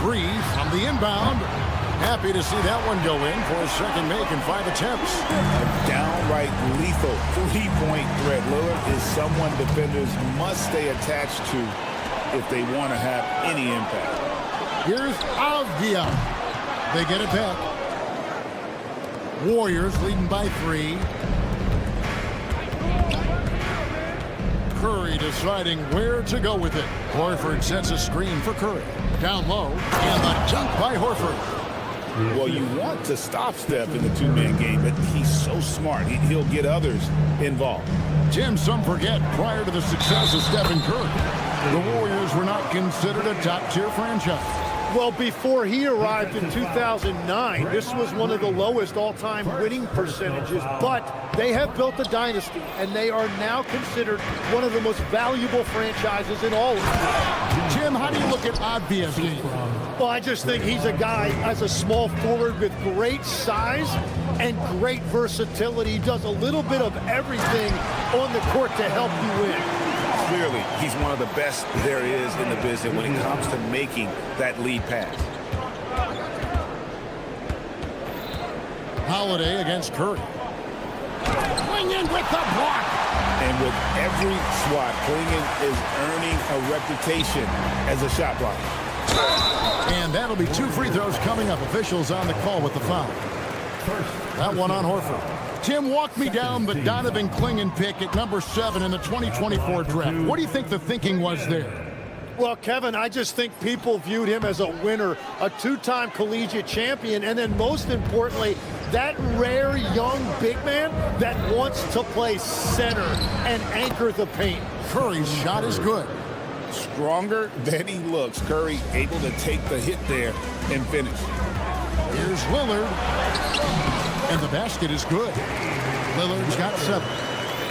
S1: Three from the inbound. Happy to see that one go in for a second make in 5 attempts.
S2: A downright lethal 3-point threat. Lillard is someone defenders must stay attached to if they want to have any impact.
S1: Here's Avdia. They get it back. Warriors leading by 3. Curry deciding where to go with it. Horford sets a screen for Curry. Down low, and the dunk by Horford.
S2: Well, you want to stop Steph in the 2-man game, but he's so smart. He'll get others involved.
S1: Jim, some forget, prior to the success of Stephen Curry, the Warriors were not considered a top-tier franchise.
S12: Well, before he arrived in 2009, this was one of the lowest all-time winning percentages, but they have built a dynasty, and they are now considered one of the most valuable franchises in all of it.
S1: Jim, how do you look at Avdia's game?
S12: Well, I just think he's a guy as a small forward with great size and great versatility. He does a little bit of everything on the court to help you win.
S2: Clearly, he's one of the best there is in the business when it comes to making that lead pass.
S1: Holiday against Curry. Klingon with the block.
S2: And with every swat, Klingon is earning a reputation as a shot blocker.
S1: And that'll be 2 free throws coming up. Officials on the call with the foul. That one on Horford. Tim, walk me down the Donovan Klingon pick at number 7 in the 2024 draft. What do you think the thinking was there?
S12: Well, Kevin, I just think people viewed him as a winner, a 2-time collegiate champion, and then most importantly, that rare young big man that wants to play center and anchor the paint.
S1: Curry's shot is good.
S2: Stronger than he looks. Curry able to take the hit there and finish.
S1: Here's Lillard. And the basket is good. Lillard's got 7.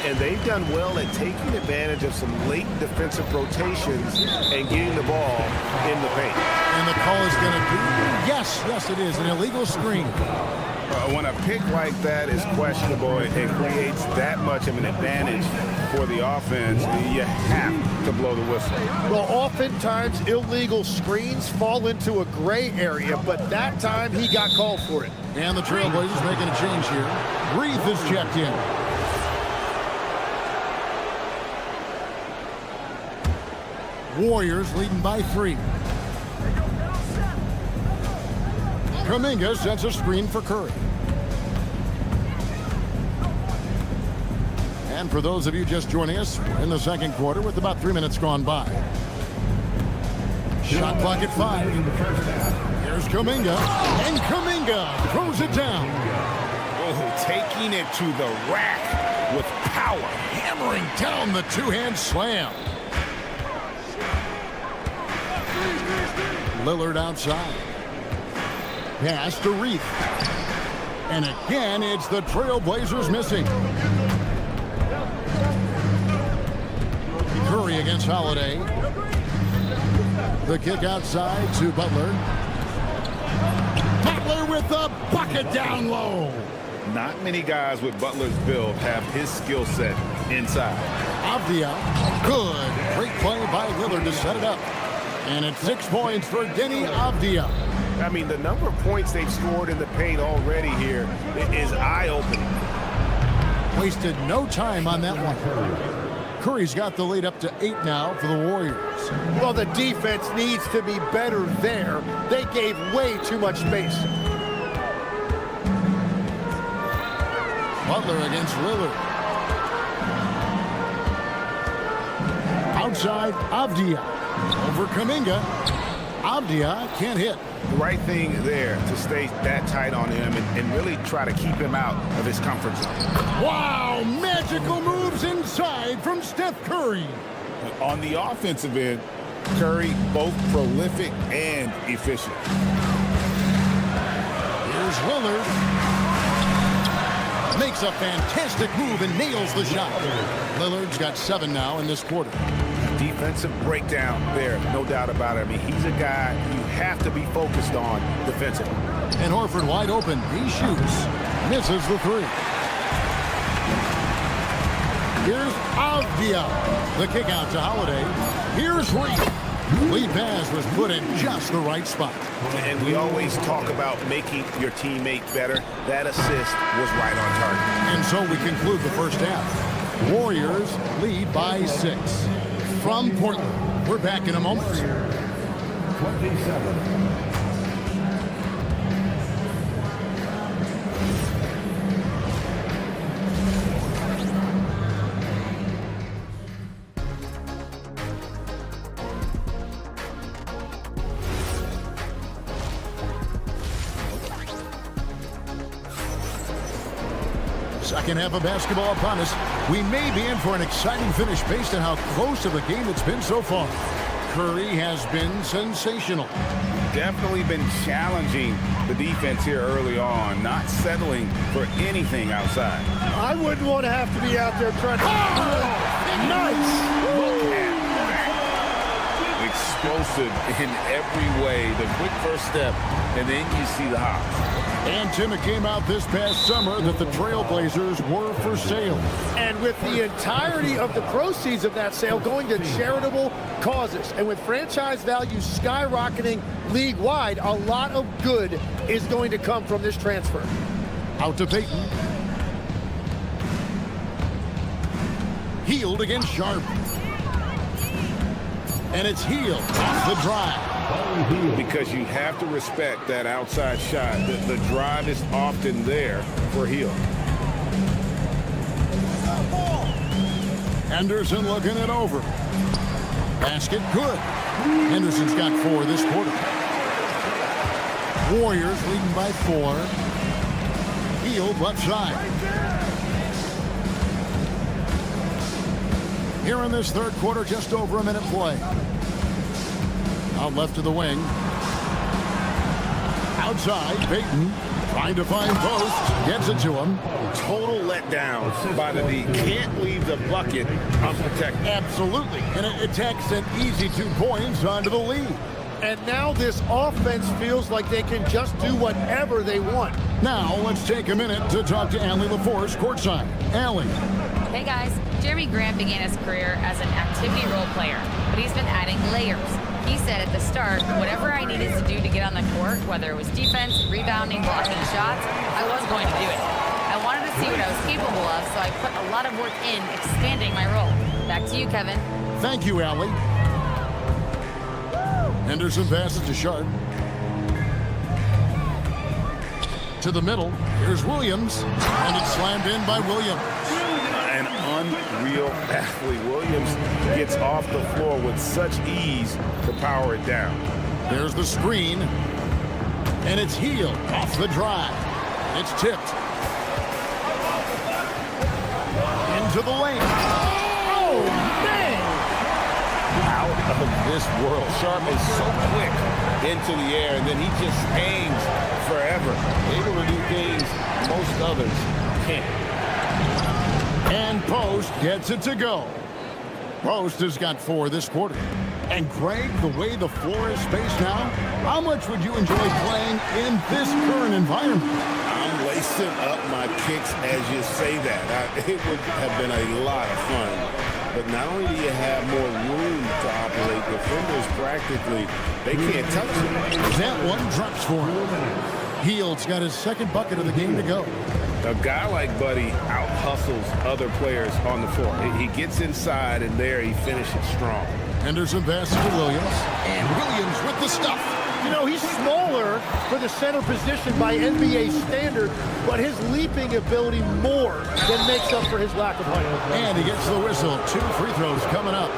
S6: And they've done well at taking advantage of some late defensive rotations and getting the ball in the paint.
S1: And the call is going to be, yes, it is, an illegal screen.
S6: When a pick like that is questionable and creates that much of an advantage for the offense, you have to blow the whistle.
S12: Well, oftentimes illegal screens fall into a gray area, but that time he got called for it.
S1: And the Trailblazers making a change here. Reith is checked in. Warriors leading by 3. Kuminga sets a screen for Curry. And for those of you just joining us, we're in the second quarter with about 3 minutes gone by. Shot clock at 5. Here's Kuminga, and Kuminga throws it down.
S2: Oh, taking it to the rack with power.
S1: Hammering down the 2-hand slam. Lillard outside. Pass to Reith. And again, it's the Trailblazers missing. Curry against Holiday. The kick outside to Butler. Butler with the bucket down low.
S2: Not many guys with Butler's build have his skill set inside.
S1: Avdia, good. Great play by Lillard to set it up. And it's 6 points for Denny Avdia.
S6: I mean, the number of points they've scored in the paint already here is eye-opening.
S1: Wasted no time on that one. Curry's got the lead up to 8 now for the Warriors.
S12: Well, the defense needs to be better there. They gave way too much space.
S1: Butler against Lillard. Outside, Avdia. Over Kuminga. Avdia can't hit.
S6: The right thing there to stay that tight on him and really try to keep him out of his comfort zone.
S1: Wow, magical moves inside from Steph Curry.
S2: On the offensive end, Curry both prolific and efficient.
S1: Here's Lillard. Makes a fantastic move and nails the shot. Lillard's got 7 now in this quarter.
S6: Defensive breakdown there, no doubt about it. I mean, he's a guy you have to be focused on defensively.
S1: And Horford wide open. He shoots. Misses the 3. Here's Avdia. The kick out to Holiday. Here's Reed. Lead pass was put in just the right spot.
S6: And we always talk about making your teammate better. That assist was right on target.
S1: And so we conclude the first half. Warriors lead by 6. From Portland, we're back in a moment.
S4: 27.
S1: Second half of basketball upon us. We may be in for an exciting finish based on how close of a game it's been so far. Curry has been sensational.
S2: Definitely been challenging the defense here early on, not settling for anything outside.
S12: I wouldn't want to have to be out there trying to... Nice!
S2: Look at that. Explosive in every way. The quick first step, and then you see the hop.
S1: And Tim, it came out this past summer that the Trailblazers were for sale.
S12: And with the entirety of the proceeds of that sale going to charitable causes, and with franchise value skyrocketing league-wide, a lot of good is going to come from this transfer.
S1: Out to Payton. Healed against Sharp. And it's Healed off the drive.
S2: Because you have to respect that outside shot. The drive is often there for Hill.
S1: Anderson looking it over. Basket good. Henderson's got 4 this quarter. Warriors leading by 4. Hield left side. Here in this third quarter, just over a minute play. Out left of the wing. Outside, Payton trying to find Post. Gets it to him.
S2: Total letdown by the D. Can't leave the bucket unprotected.
S1: Absolutely. And it attacks an easy 2 points onto the lead.
S12: And now this offense feels like they can just do whatever they want.
S1: Now let's take a minute to talk to Allie LaForce courtside. Allie.
S5: Hey guys, Jeremy Grant began his career as an activity role player, but he's been adding layers. He said at the start, whatever I needed to do to get on the court, whether it was defense, rebounding, blocking shots, I was going to do it. I wanted to see what I was capable of, so I put a lot of work in expanding my role. Back to you, Kevin.
S1: Thank you, Allie. Henderson passes to Sharp. To the middle. Here's Williams. And it's slammed in by Williams.
S2: An unreal athlete. Williams gets off the floor with such ease to power it down.
S1: There's the screen. And it's Hield off the drive. It's tipped. Into the lane. Oh, man!
S2: Out of this world. Sharp is so quick into the air, and then he just hangs forever. Able to do things most others can't.
S1: And Post gets it to go. Post has got 4 this quarter. And Greg, the way the floor is spaced now, how much would you enjoy playing in this current environment?
S2: I'm lacing up my kicks as you say that. It would have been a lot of fun. But not only do you have more room to operate, defenders practically, they can't touch it.
S1: That one drops for him. Hield's got his second bucket of the game to go.
S2: A guy like Buddy out-hustles other players on the floor. He gets inside, and there he finishes strong.
S1: Henderson passes to Williams. And Williams with the stuff.
S12: You know, he's smaller for the center position by NBA standard, but his leaping ability more than makes up for his lack of height.
S1: And he gets the whistle. 2 free throws coming up.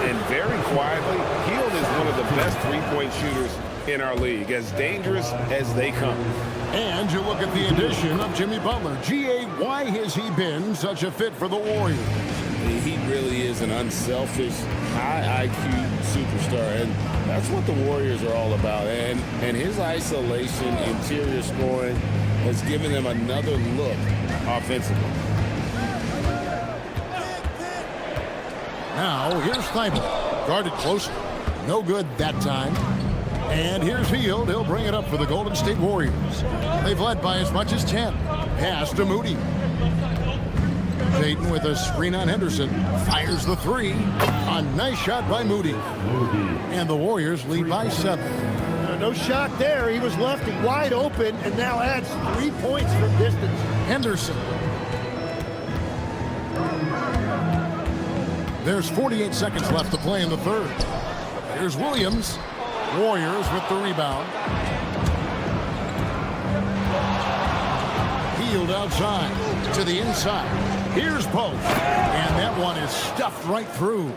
S2: And very quietly, Hield is one of the best three-point shooters in our league, as dangerous as they come.
S1: And you look at the addition of Jimmy Butler. G.A., why has he been such a fit for the Warriors?
S2: He really is an unselfish, high IQ superstar, and that's what the Warriors are all about. And his isolation, interior scoring has given them another look offensively.
S1: Now, here's Thibault. Guarded closely. No good that time. And here's Hield. He'll bring it up for the Golden State Warriors. They've led by as much as 10. Pass to Moody. Payton with a screen on Henderson. Fires the 3. A nice shot by Moody. And the Warriors lead by 7.
S12: No shock there. He was left wide open and now adds 3 points from distance.
S1: Henderson. There's 48 seconds left to play in the third. Here's Williams. Warriors with the rebound. Hield outside to the inside. Here's Pope. And that one is stuffed right through.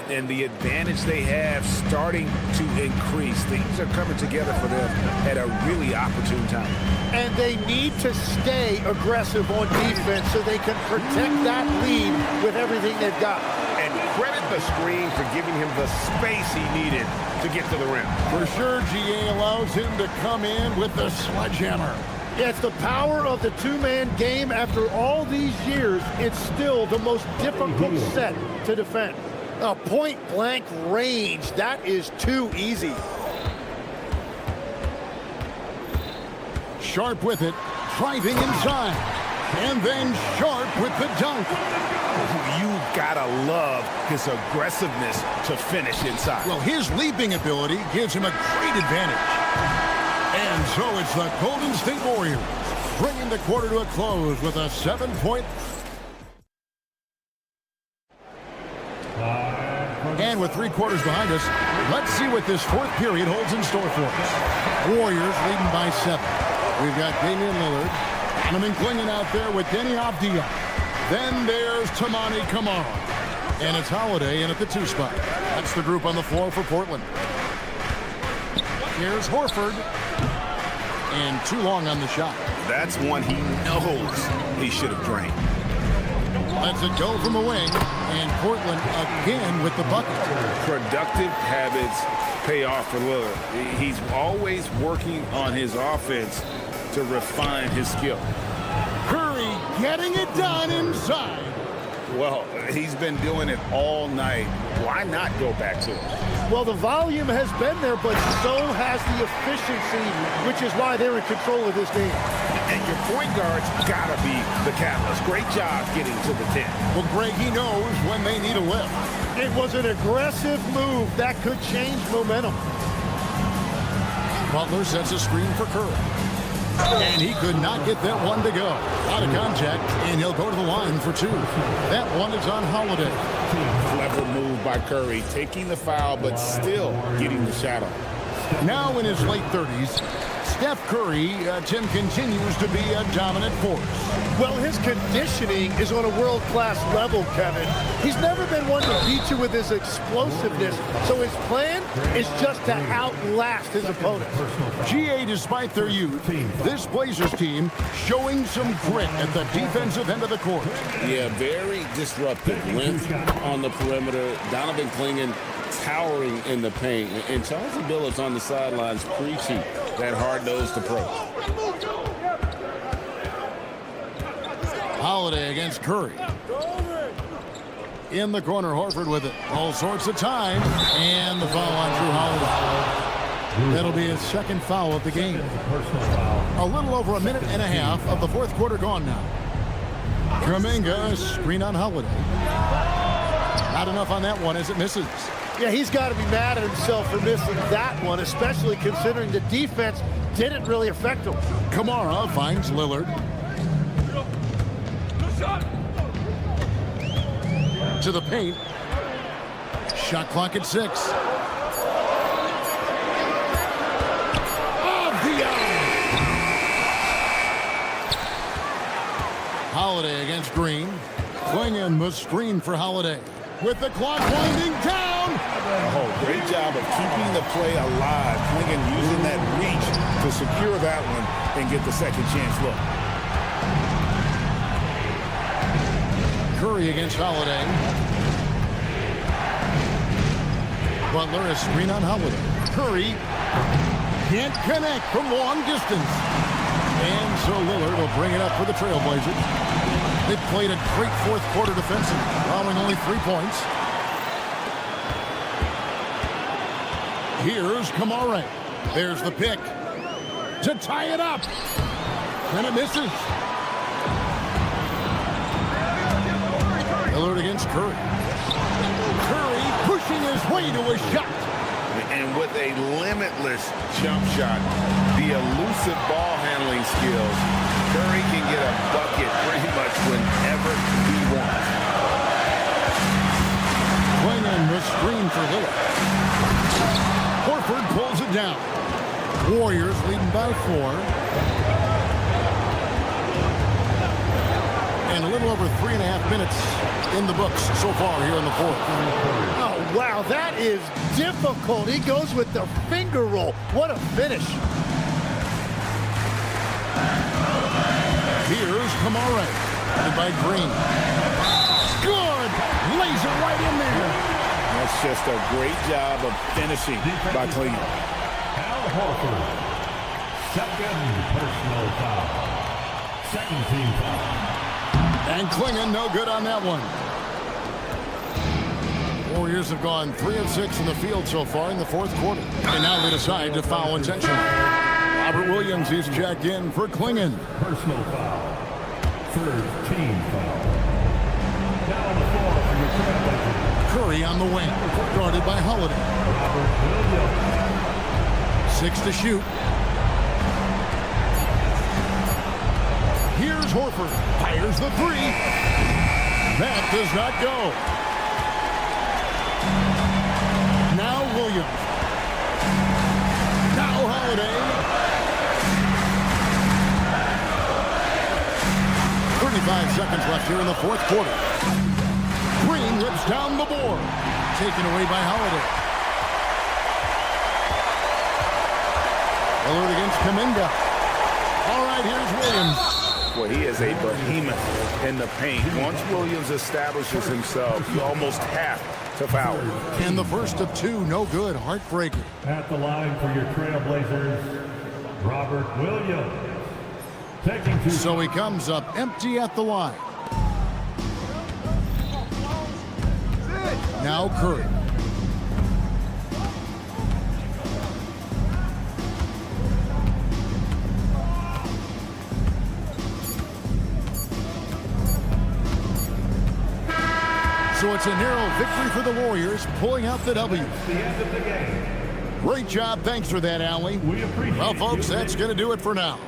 S2: And the advantage they have starting to increase. Things are coming together for them at a really opportune time.
S12: And they need to stay aggressive on defense so they can protect that lead with everything they've got.
S2: And credit the screen for giving him the space he needed to get to the rim.
S1: For sure, GA allows him to come in with the sledgehammer.
S12: Yeah, it's the power of the two-man game. After all these years, it's still the most difficult set to defend. A point-blank range, that is too easy.
S1: Sharp with it, driving inside. And then Sharp with the dunk.
S2: You've got to love his aggressiveness to finish inside.
S1: Well, his leaping ability gives him a great advantage. And so it's the Golden State Warriors bringing the quarter to a close with a 7-point. And with 3 quarters behind us, let's see what this fourth period holds in store for us. Warriors leading by 7. We've got Damian Lillard, Donovan Clingan out there with Denny Avdia. Then there's Tamani Kamara. And it's Holiday in at the 2 spot. That's the group on the floor for Portland. Here's Horford. And too long on the shot.
S2: That's one he knows he should have drained.
S1: Lets it go from the wing. And Portland again with the bucket.
S2: Productive habits pay off for Lillard. He's always working on his offense to refine his skill.
S1: Curry getting it done inside.
S2: Well, he's been doing it all night. Why not go back to it?
S12: Well, the volume has been there, but so has the efficiency, which is why they're in control of this game.
S2: And your point guard's got to be the catalyst. Great job getting to the 10.
S1: Well, Greg, he knows when they need a lift.
S12: It was an aggressive move that could change momentum.
S1: Butler sets a screen for Curry. And he could not get that one to go. Out of contact, and he'll go to the line for 2. That one is on Holiday.
S2: Clever move by Curry, taking the foul, but still getting the shot off.
S1: Now in his late 30s, Steph Curry, Tim, continues to be a dominant force.
S12: Well, his conditioning is on a world-class level, Kevin. He's never been one to beat you with his explosiveness, so his plan is just to outlast his opponent.
S1: GA, despite their youth, this Blazers team showing some grit at the defensive end of the court.
S2: Yeah, very disruptive. Length on the perimeter. Donovan Clingan towering in the paint. And Charles Billups on the sidelines preaching that hard-nosed approach.
S1: Holiday against Curry. In the corner, Horford with it. All sorts of time. And the foul on Drew Holiday. That'll be his second foul of the game. A little over a minute and a half of the fourth quarter gone now. Kuminga, screen on Holiday. Not enough on that one as it misses.
S12: Yeah, he's got to be mad at himself for missing that one, especially considering the defense didn't really affect him.
S1: Kamara finds Lillard. To the paint. Shot clock at 6. against Green. Klingon must screen for Holiday. With the clock winding down.
S2: Oh, great job of keeping the play alive. Klingon using that reach to secure that one and get the second chance look.
S1: Curry against Holiday. Butler is screen on Holiday. Curry can't connect from long distance. And so Lillard will bring it up for the Trailblazers. They played a great fourth quarter defensively, allowing only 3 points. Here's Kamare. There's the pick to tie it up. And it misses. Lillard against Curry. Curry pushing his way to a shot.
S2: And with a limitless jump shot, the elusive ball handling skills, Curry can get a bucket pretty much whenever he wants.
S1: Klingon was screen for Lillard. Horford pulls it down. Warriors leading by 4. And a little over 3.5 minutes in the books so far here in the fourth.
S12: Oh, wow, that is difficult. He goes with the finger roll. What a finish.
S1: Here's Kamare, led by Green. Good! Lays it right in there.
S2: That's just a great job of finishing by Klingon.
S4: Al Horford, second personal foul. Second team foul.
S1: And Klingon no good on that one. Warriors have gone 3 of 6 in the field so far in the fourth quarter. And now they decide to foul intentionally. Robert Williams is checked in for Klingon.
S4: Personal foul. Third team foul. Now on the floor for your Trailblazers.
S1: Curry on the wing, guarded by Holiday.
S4: Robert Williams.
S1: 6 to shoot. Here's Horford. Fires the 3. That does not go. Now Williams. Now Holiday. 35 seconds left here in the fourth quarter. Green rips down the board. Taken away by Holiday. Lillard against Kuminga. All right, here's Williams.
S2: Well, he is a behemoth in the paint. Once Williams establishes himself, you almost have to foul.
S1: And the first of 2, no good. Heartbreaker.
S4: At the line for your Trailblazers, Robert Williams. Taking 2.
S1: So he comes up empty at the line. Now Curry. So it's a narrow victory for the Warriors, pulling out the W.
S4: The end of the game.
S1: Great job. Thanks for that, Allie.
S4: We appreciate
S1: Well, folks, that's going to do it for now.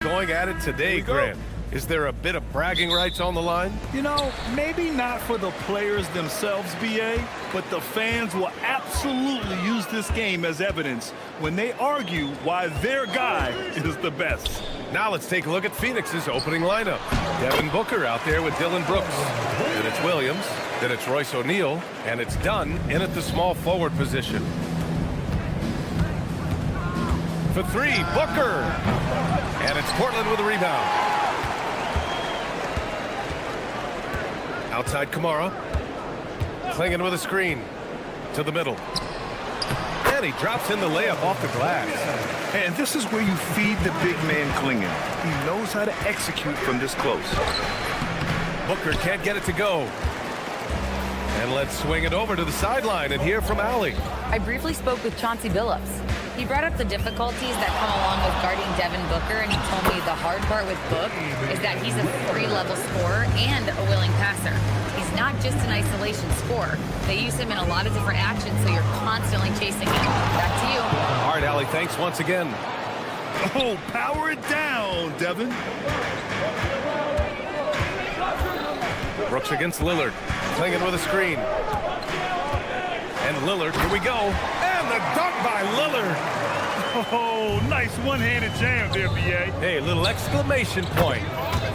S9: Going at it today, Grant. Is there a bit of bragging rights on the line?
S10: You know, maybe not for the players themselves, BA, but the fans will absolutely use this game as evidence when they argue why their guy is the best.
S9: Now let's take a look at Phoenix's opening lineup. Devin Booker out there with Dillon Brooks. Then it's Williams. Then it's Royce O'Neal. And it's Dunn in at the small forward position. For three, Booker. And it's Portland with a rebound. Outside Kamara. Clinging with a screen. To the middle. And he drops in the layup off the glass.
S10: And this is where you feed the big man clinging. He knows how to execute from this close.
S9: Booker can't get it to go. And let's swing it over to the sideline and hear from Allie.
S5: I briefly spoke with Chauncey Billups. He brought up the difficulties that come along with guarding Devin Booker, and he told me the hard part with Book is that he's a three-level scorer and a willing passer. He's not just an isolation scorer. They use him in a lot of different actions, so you're constantly chasing him. Back to you.
S9: All right, Allie, thanks once again.
S10: Oh, power it down, Devin.
S9: Brooks against Lillard. Clinging with a screen. And Lillard, here we go. And the dunk by Lillard.
S10: Oh, nice one-handed jam there, B.A.
S9: Hey, little exclamation point.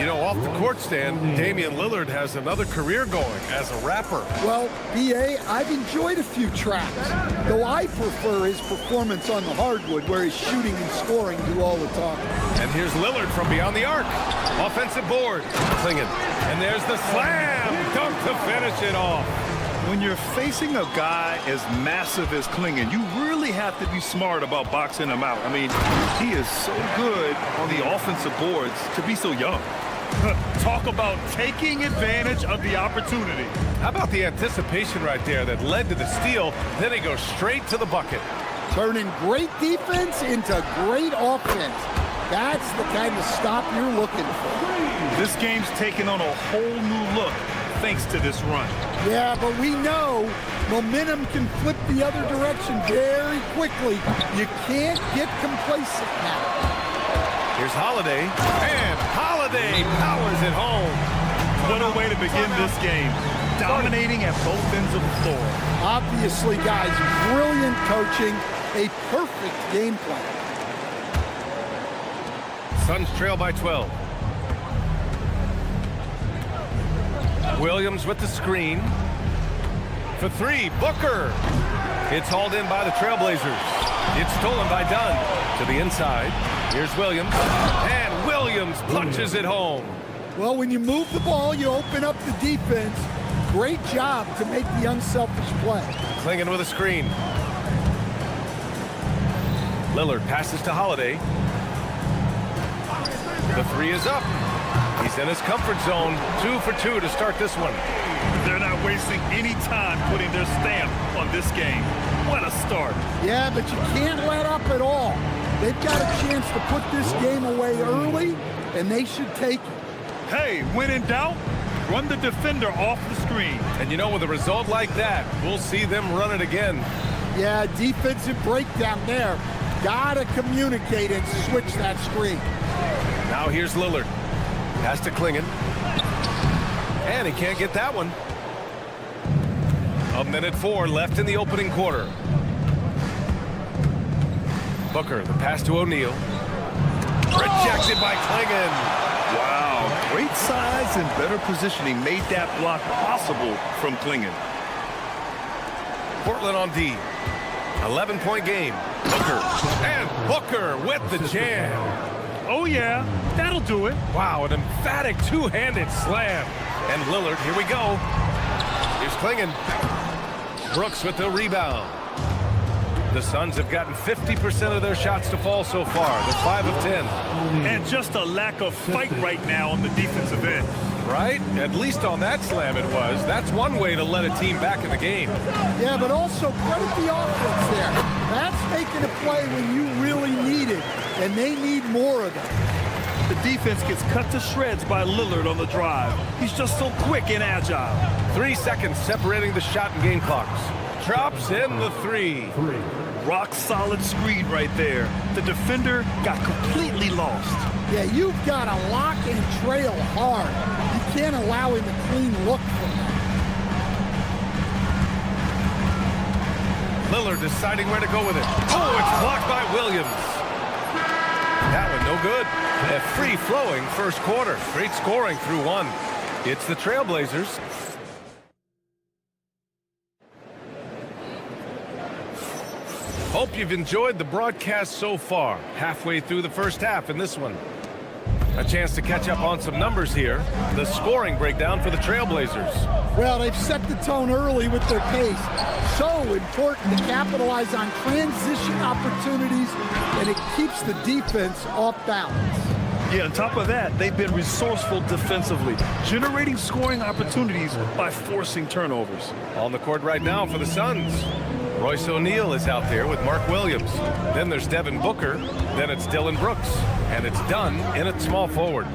S9: You know, off the court stand, Damian Lillard has another career going as a rapper.
S7: Well, B.A., I've enjoyed a few tracks, though I prefer his performance on the hardwood where his shooting and scoring do all the talking.
S9: And here's Lillard from beyond the arc. Offensive board. Clingan. And there's the slam. Dunk to finish it off.
S10: When you're facing a guy as massive as Clingan, you really have to be smart about boxing him out. I mean, he is so good on the offensive boards to be so young. Talk about taking advantage of the opportunity.
S9: How about the anticipation right there that led to the steal? Then he goes straight to the bucket.
S7: Turning great defense into great offense. That's the kind of stop you're looking for.
S10: This game's taken on a whole new look thanks to this run.
S7: Yeah, but we know momentum can flip the other direction very quickly. You can't get complacent now.
S9: Here's Holiday, and Holiday powers it home.
S10: What a way to begin this game. Dominating at both ends of the floor.
S7: Obviously, guys, brilliant coaching, a perfect game plan.
S9: Suns trail by 12. Williams with the screen. For three, Booker. It's hauled in by the Trailblazers. It's stolen by Dunn. To the inside. Here's Williams. And Williams punches it home.
S7: Well, when you move the ball, you open up the defense. Great job to make the unselfish play.
S9: Clingan with a screen. Lillard passes to Holiday. The three is up. He's in his comfort zone. 2 for 2 to start this one.
S10: They're not wasting any time putting their stamp on this game. What a start.
S7: Yeah, but you can't let up at all. They've got a chance to put this game away early, and they should take it.
S10: Hey, when in doubt, run the defender off the screen.
S9: And you know, with a result like that, we'll see them run it again.
S7: Yeah, defensive breakdown there. Gotta communicate and switch that screen.
S9: Now here's Lillard. Pass to Clingan. And he can't get that one. 1:04 left in the opening quarter. Booker, the pass to O'Neal. Rejected by Clingan.
S10: Wow, great size and better positioning made that block possible from Clingan.
S9: Portland on D. 11-point game. Booker. And Booker with the jam.
S10: Oh, yeah, that'll do it.
S9: Wow, an emphatic two-handed slam. And Lillard, here we go. Here's Clingan. Brooks with the rebound. The Suns have gotten 50% of their shots to fall so far. They're 5 of 10.
S10: And just a lack of fight right now on the defensive end.
S9: Right? At least on that slam it was. That's one way to let a team back in the game.
S7: Yeah, but also credit the offense there. That's making a play when you really need it, and they need more of it.
S10: The defense gets cut to shreds by Lillard on the drive. He's just so quick and agile.
S9: 3 seconds separating the shot and game clocks. Drops in the three.
S10: Rock solid screen right there. The defender got completely lost.
S7: Yeah, you've got to lock and trail hard. You can't allow him a clean look from that.
S9: Lillard deciding where to go with it. Oh, it's blocked by Williams. That one no good. A free-flowing first quarter. Great scoring through one. It's the Trailblazers. Hope you've enjoyed the broadcast so far. Halfway through the first half in this one. A chance to catch up on some numbers here. The scoring breakdown for the Trailblazers.
S7: Well, they've set the tone early with their pace. So important to capitalize on transition opportunities, and it keeps the defense off balance.
S10: Yeah, on top of that, they've been resourceful defensively, generating scoring opportunities by forcing turnovers.
S9: On the court right now for the Suns. Royce O'Neal is out there with Mark Williams. Then there's Devin Booker. Then it's Dillon Brooks. And it's Dunn in at small forward.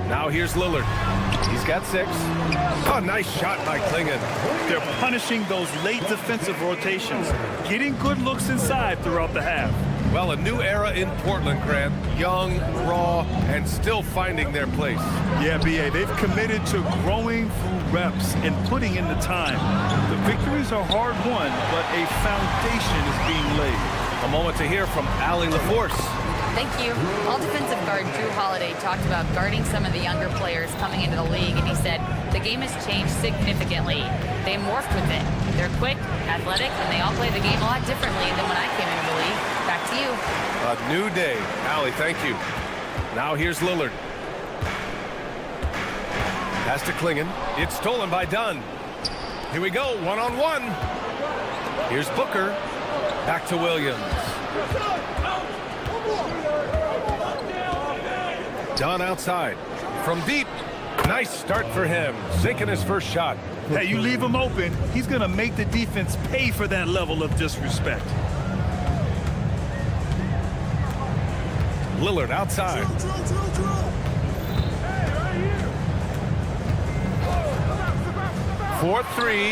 S9: Now here's Lillard. He's got 6. Oh, nice shot by Clingan.
S10: They're punishing those late defensive rotations, getting good looks inside throughout the half.
S9: Well, a new era in Portland, Grant. Young, raw, and still finding their place.
S10: Yeah, B.A., they've committed to growing through reps and putting in the time. The victories are hard won, but a foundation is being laid.
S9: A moment to hear from Allie LaForce.
S5: Thank you. All defensive guard Drew Holiday talked about guarding some of the younger players coming into the league, and he said, the game has changed significantly. They morphed with it. They're quick, athletic, and they all play the game a lot differently than when I came into the league. Back to you.
S9: A new day. Allie, thank you. Now here's Lillard. Pass to Klingon. It's stolen by Dunn. Here we go, one-on-one. Here's Booker. Back to Williams. Dunn outside. From deep. Nice start for him. Sinking his first shot.
S10: Hey, you leave him open, he's going to make the defense pay for that level of disrespect.
S9: Lillard outside. For three.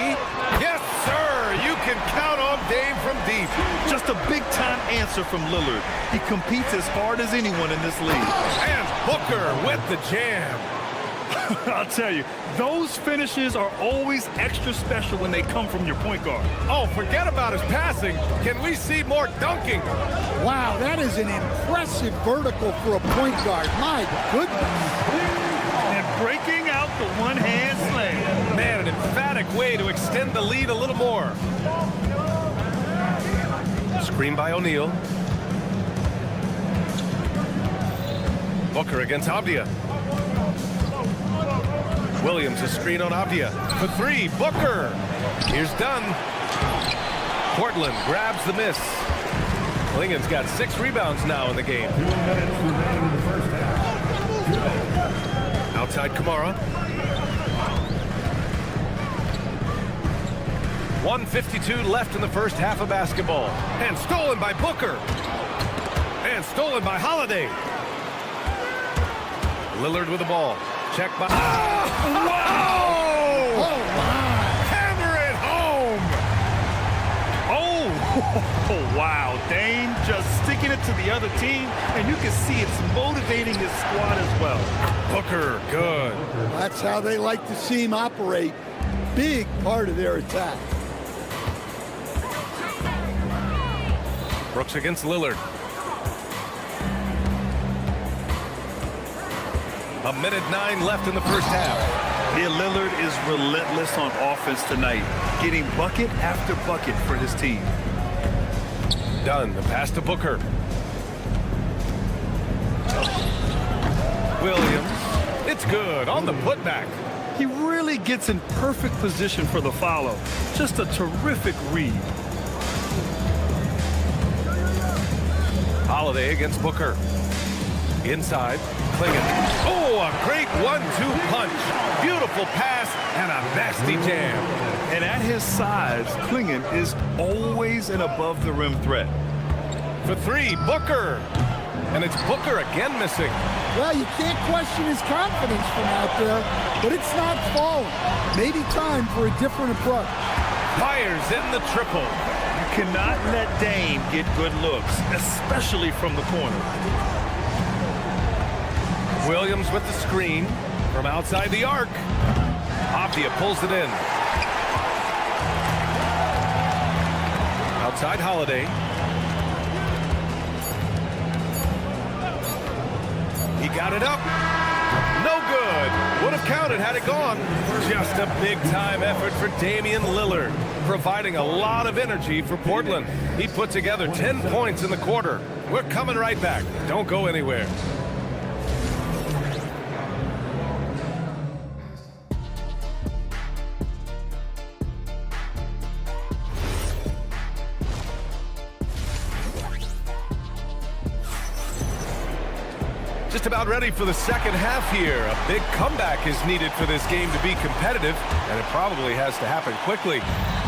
S9: Yes, sir. You can count on Dame from deep.
S10: Just a big-time answer from Lillard. He competes as hard as anyone in this league.
S9: And Booker with the jam.
S10: I'll tell you, those finishes are always extra special when they come from your point guard.
S9: Oh, forget about his passing. Can we see more dunking?
S7: Wow, that is an impressive vertical for a point guard. My goodness.
S10: And breaking out the one-hand slam.
S9: Man, an emphatic way to extend the lead a little more. Screen by O'Neal. Booker against Avdia. Williams, a screen on Avdia. For three, Booker. Here's Dunn. Portland grabs the miss. Klingon's got 6 rebounds now in the game.
S4: 2 minutes remaining in the first half.
S9: Outside Kamara. 1:52 left in the first half of basketball. And stolen by Booker. And stolen by Holiday. Lillard with the ball. Check by... Oh! Wow!
S7: Oh, my.
S9: Hammer it home!
S10: Oh, wow. Dame just sticking it to the other team, and you can see it's motivating his squad as well.
S9: Booker, good.
S7: That's how they like to see him operate. Big part of their attack.
S9: Brooks against Lillard. A minute 9 left in the first half.
S10: Yeah, Lillard is relentless on offense tonight, getting bucket after bucket for his team.
S9: Dunn, the pass to Booker. Williams, it's good on the putback.
S10: He really gets in perfect position for the follow. Just a terrific read.
S9: Holiday against Booker. Inside, Klingon. Oh, a great 1-2 punch. Beautiful pass and a nasty jam.
S10: And at his size, Klingon is always an above-the-rim threat.
S9: For three, Booker. And it's Booker again missing.
S7: Well, you can't question his confidence from out there, but it's not falling. Maybe time for a different approach.
S9: Fires in the triple.
S10: You cannot let Dame get good looks, especially from the corner.
S9: Williams with the screen from outside the arc. Avdia pulls it in. Outside Holiday. He got it up. No good. Would have counted had it gone. Just a big-time effort for Damian Lillard, providing a lot of energy for Portland. He put together 10 points in the quarter. We're coming right back. Don't go anywhere. Just about ready for the second half here. A big comeback is needed for this game to be competitive, and it probably has to happen quickly.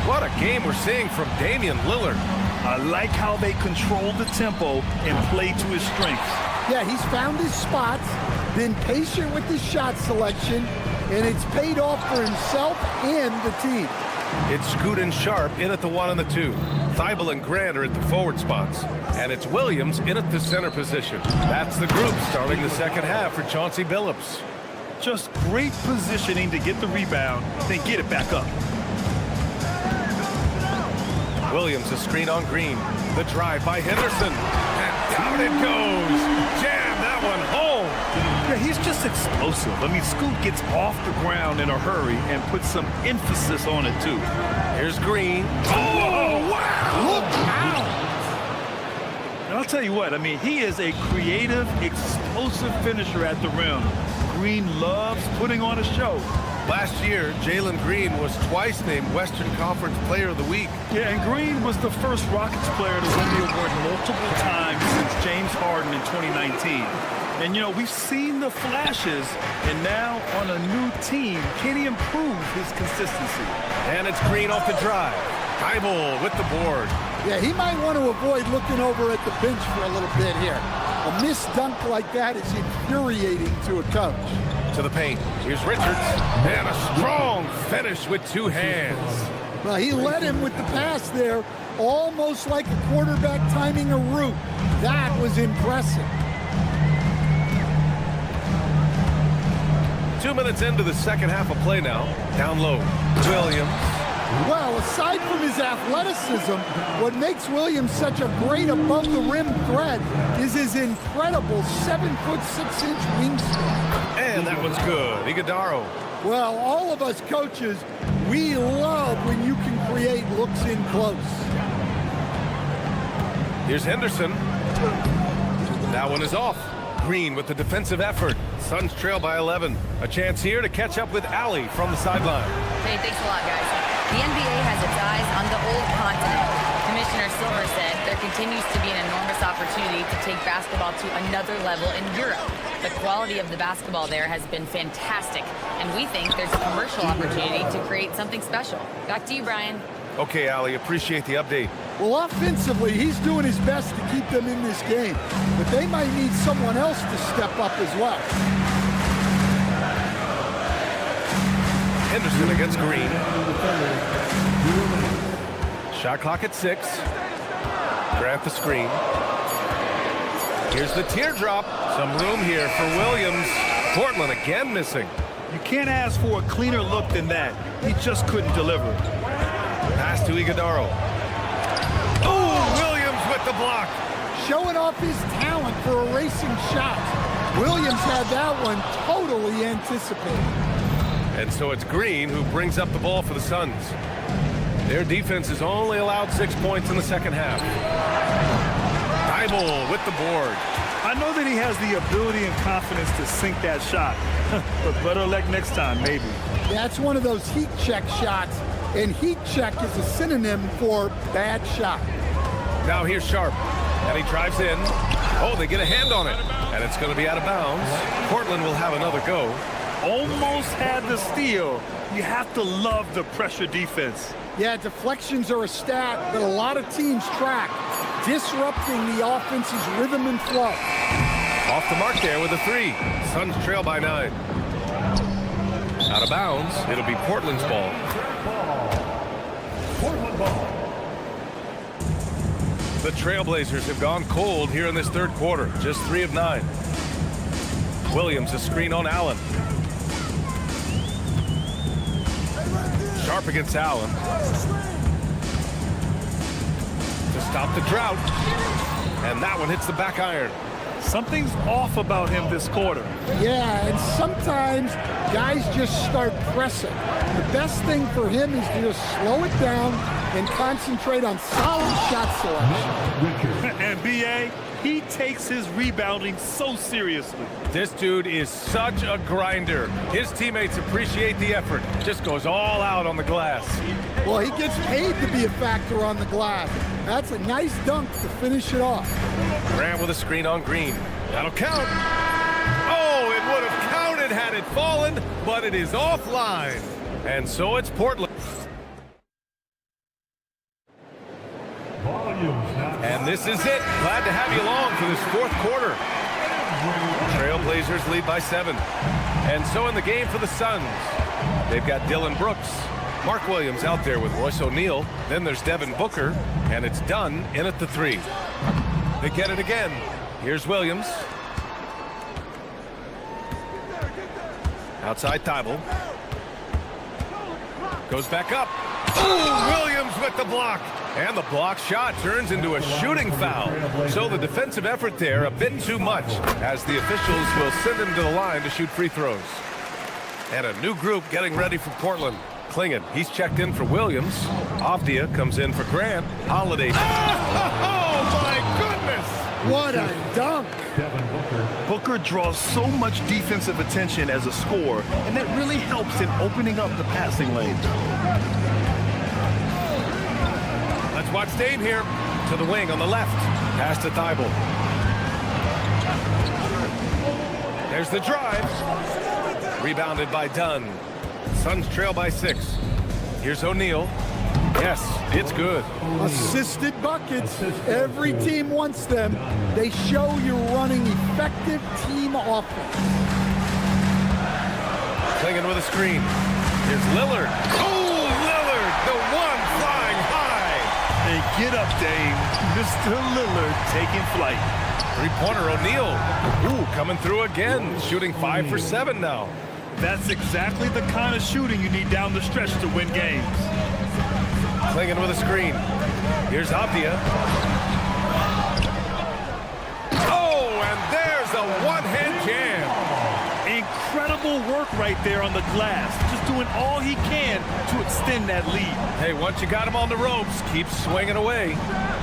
S9: What a game we're seeing from Damian Lillard.
S10: I like how they control the tempo and play to his strengths.
S7: Yeah, he's found his spots, been patient with his shot selection, and it's paid off for himself and the team.
S9: It's Scoot and Sharp in at the 1 and the 2. Thibault and Grant are at the forward spots. And it's Williams in at the center position. That's the group starting the second half for Chauncey Billups.
S10: Just great positioning to get the rebound, then get it back up.
S9: Williams a screen on Green. The drive by Henderson. And down it goes. Jam that one home.
S10: Yeah, he's just explosive. I mean, Scoot gets off the ground in a hurry and puts some emphasis on it, too.
S9: Here's Green. Oh, wow!
S10: Look out! And I'll tell you what, I mean, he is a creative, explosive finisher at the rim. Green loves putting on a show.
S9: Last year, Jalen Green was twice named Western Conference Player of the Week.
S10: Yeah, and Green was the first Rockets player to win the award multiple times since James Harden in 2019. And, you know, we've seen the flashes, and now on a new team, can he improve his consistency?
S9: And it's Green off the drive. Thibault with the board.
S7: Yeah, he might want to avoid looking over at the bench for a little bit here. A missed dunk like that is infuriating to a coach.
S9: To the paint. Here's Richards. And a strong finish with two hands.
S7: Well, he led him with the pass there, almost like a quarterback timing a route. That was impressive.
S9: 2 minutes into the second half of play now. Down low. Williams.
S7: Well, aside from his athleticism, what makes Williams such a great above-the-rim threat is his incredible 7'6" wingspan.
S9: And that one's good. Iguodaro.
S7: Well, all of us coaches, we love when you can create looks in close.
S9: Here's Henderson. That one is off. Green with the defensive effort. Suns trail by 11. A chance here to catch up with Allie from the sideline.
S5: Hey, thanks a lot, guys. The NBA has its eyes on the old continent. Commissioner Silver said there continues to be an enormous opportunity to take basketball to another level in Europe. The quality of the basketball there has been fantastic, and we think there's a commercial opportunity to create something special. Back to you, Brian.
S9: Okay, Allie, appreciate the update.
S7: Well, offensively, he's doing his best to keep them in this game, but they might need someone else to step up as well.
S9: Henderson against Green. Shot clock at 6. Grant the screen. Here's the teardrop. Some room here for Williams. Portland again missing.
S10: You can't ask for a cleaner look than that. He just couldn't deliver.
S9: Pass to Iguodaro. Oh, Williams with the block.
S7: Showing off his talent for erasing shots. Williams had that one totally anticipated.
S9: And so it's Green who brings up the ball for the Suns. Their defense has only allowed 6 points in the second half. Thibault with the board.
S10: I know that he has the ability and confidence to sink that shot, but better luck next time, maybe.
S7: That's one of those heat check shots, and heat check is a synonym for bad shot.
S9: Now here's Sharp, and he drives in. Oh, they get a hand on it, and it's going to be out of bounds. Portland will have another go.
S10: Almost had the steal. You have to love the pressure defense.
S7: Yeah, deflections are a stat that a lot of teams track, disrupting the offense's rhythm and flow.
S9: Off the mark there with a 3. Suns trail by 9. Out of bounds. It'll be Portland's ball.
S4: Portland ball.
S9: The Trailblazers have gone cold here in this third quarter. Just 3 of 9. Williams a screen on Allen. Sharp against Allen. To stop the drought. And that one hits the back iron.
S10: Something's off about him this quarter.
S7: Yeah, and sometimes guys just start pressing. The best thing for him is to just slow it down and concentrate on solid shot selection.
S10: And B.A., he takes his rebounding so seriously.
S9: This dude is such a grinder. His teammates appreciate the effort. Just goes all out on the glass.
S7: Well, he gets paid to be a factor on the glass. That's a nice dunk to finish it off.
S9: Grant with a screen on Green. That'll count. Oh, it would have counted had it fallen, but it is offline. And so it's Portland. And this is it. Glad to have you along for this fourth quarter. Trailblazers lead by 7. And so in the game for the Suns, they've got Dillon Brooks, Mark Williams out there with Royce O'Neal. Then there's Devin Booker, and it's Dunn in at the 3. They get it again. Here's Williams. Outside Thibault. Goes back up. Oh, Williams with the block. And the block shot turns into a shooting foul. So the defensive effort there a bit too much, as the officials will send him to the line to shoot free throws. And a new group getting ready for Portland. Klingon, he's checked in for Williams. Avdia comes in for Grant. Holiday.
S10: Oh, my goodness!
S7: What a dunk!
S10: Booker draws so much defensive attention as a scorer, and that really helps in opening up the passing lane.
S9: Let's watch Dame here. To the wing on the left. Pass to Thibault. There's the drive. Rebounded by Dunn. Suns trail by 6. Here's O'Neal. Yes, it's good.
S7: Assisted buckets. Every team wants them. They show you're running effective team offense.
S9: Klingon with a screen. Here's Lillard. Oh, Lillard, the one flying high.
S10: And get up, Dame. Mr. Lillard taking flight.
S9: Three-pointer O'Neal. Ooh, coming through again. Shooting 5 for 7 now.
S10: That's exactly the kind of shooting you need down the stretch to win games.
S9: Klingon with a screen. Here's Avdia. Oh, and there's a one-hand jam.
S10: Incredible work right there on the glass. Just doing all he can to extend that lead.
S9: Hey, once you got him on the ropes, keep swinging away.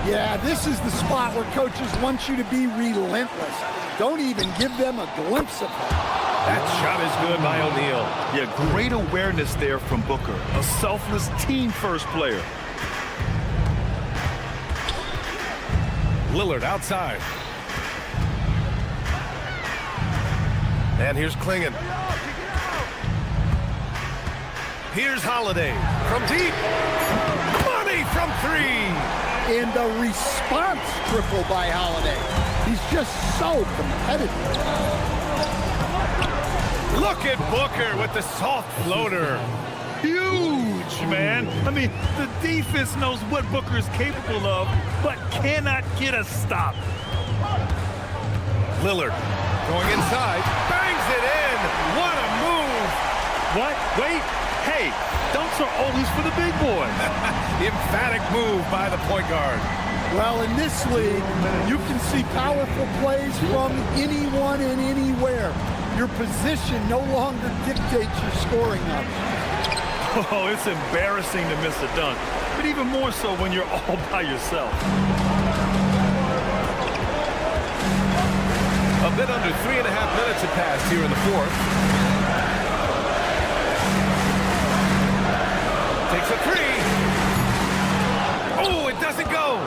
S7: Yeah, this is the spot where coaches want you to be relentless. Don't even give them a glimpse of it.
S9: That shot is good by O'Neal.
S10: Yeah, great awareness there from Booker. A selfless team-first player.
S9: Lillard outside. And here's Klingon. Here's Holiday from deep. Money from 3.
S7: And the response triple by Holiday. He's just so competitive.
S9: Look at Booker with the soft floater.
S10: Huge, man. I mean, the defense knows what Booker is capable of, but cannot get a stop.
S9: Lillard going inside, bangs it in. What a move.
S10: What? Wait. Hey, dunks are always for the big boy.
S9: Emphatic move by the point guard.
S7: Well, in this league, you can see powerful plays from anyone and anywhere. Your position no longer dictates your scoring options.
S10: Oh, it's embarrassing to miss a dunk, but even more so when you're all by yourself.
S9: A bit under 3.5 minutes have passed here in the fourth. Takes a 3. Oh, it doesn't go.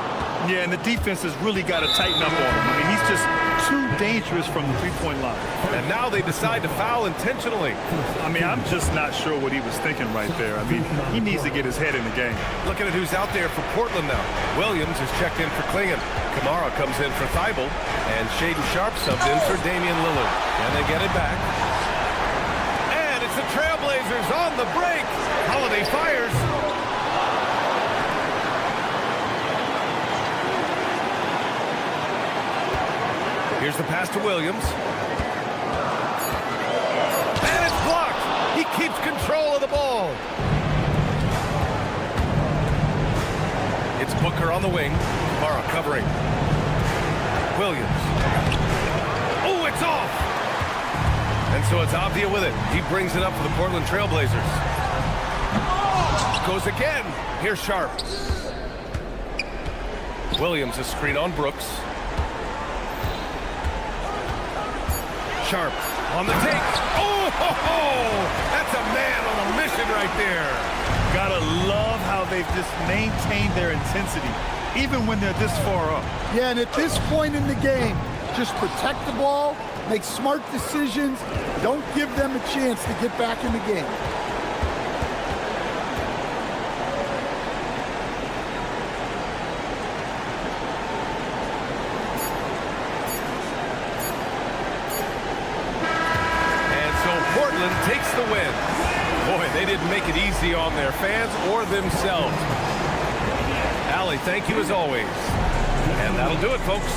S10: Yeah, and the defense has really got to tighten up on him. I mean, he's just too dangerous from the three-point line.
S9: And now they decide to foul intentionally.
S10: I mean, I'm just not sure what he was thinking right there. I mean, he needs to get his head in the game.
S9: Looking at who's out there for Portland now. Williams is checked in for Klingon. Kamara comes in for Thibault. And Shaden Sharp subbed in for Damian Lillard. And they get it back. And it's the Trailblazers on the break. Holiday fires. Here's the pass to Williams. And it's blocked. He keeps control of the ball. It's Booker on the wing. Kamara covering. Williams. Oh, it's off. And so it's Avdia with it. He brings it up for the Portland Trailblazers. Goes again. Here's Sharp. Williams, a screen on Brooks. Sharp on the take. Oh, ho, ho. That's a man on a mission right there.
S10: Gotta love how they've just maintained their intensity, even when they're this far up.
S7: Yeah, and at this point in the game, just protect the ball, make smart decisions, don't give them a chance to get back in the game.
S9: Takes the win. Boy, they didn't make it easy on their fans or themselves. Allie, thank you as always. And that'll do it, folks.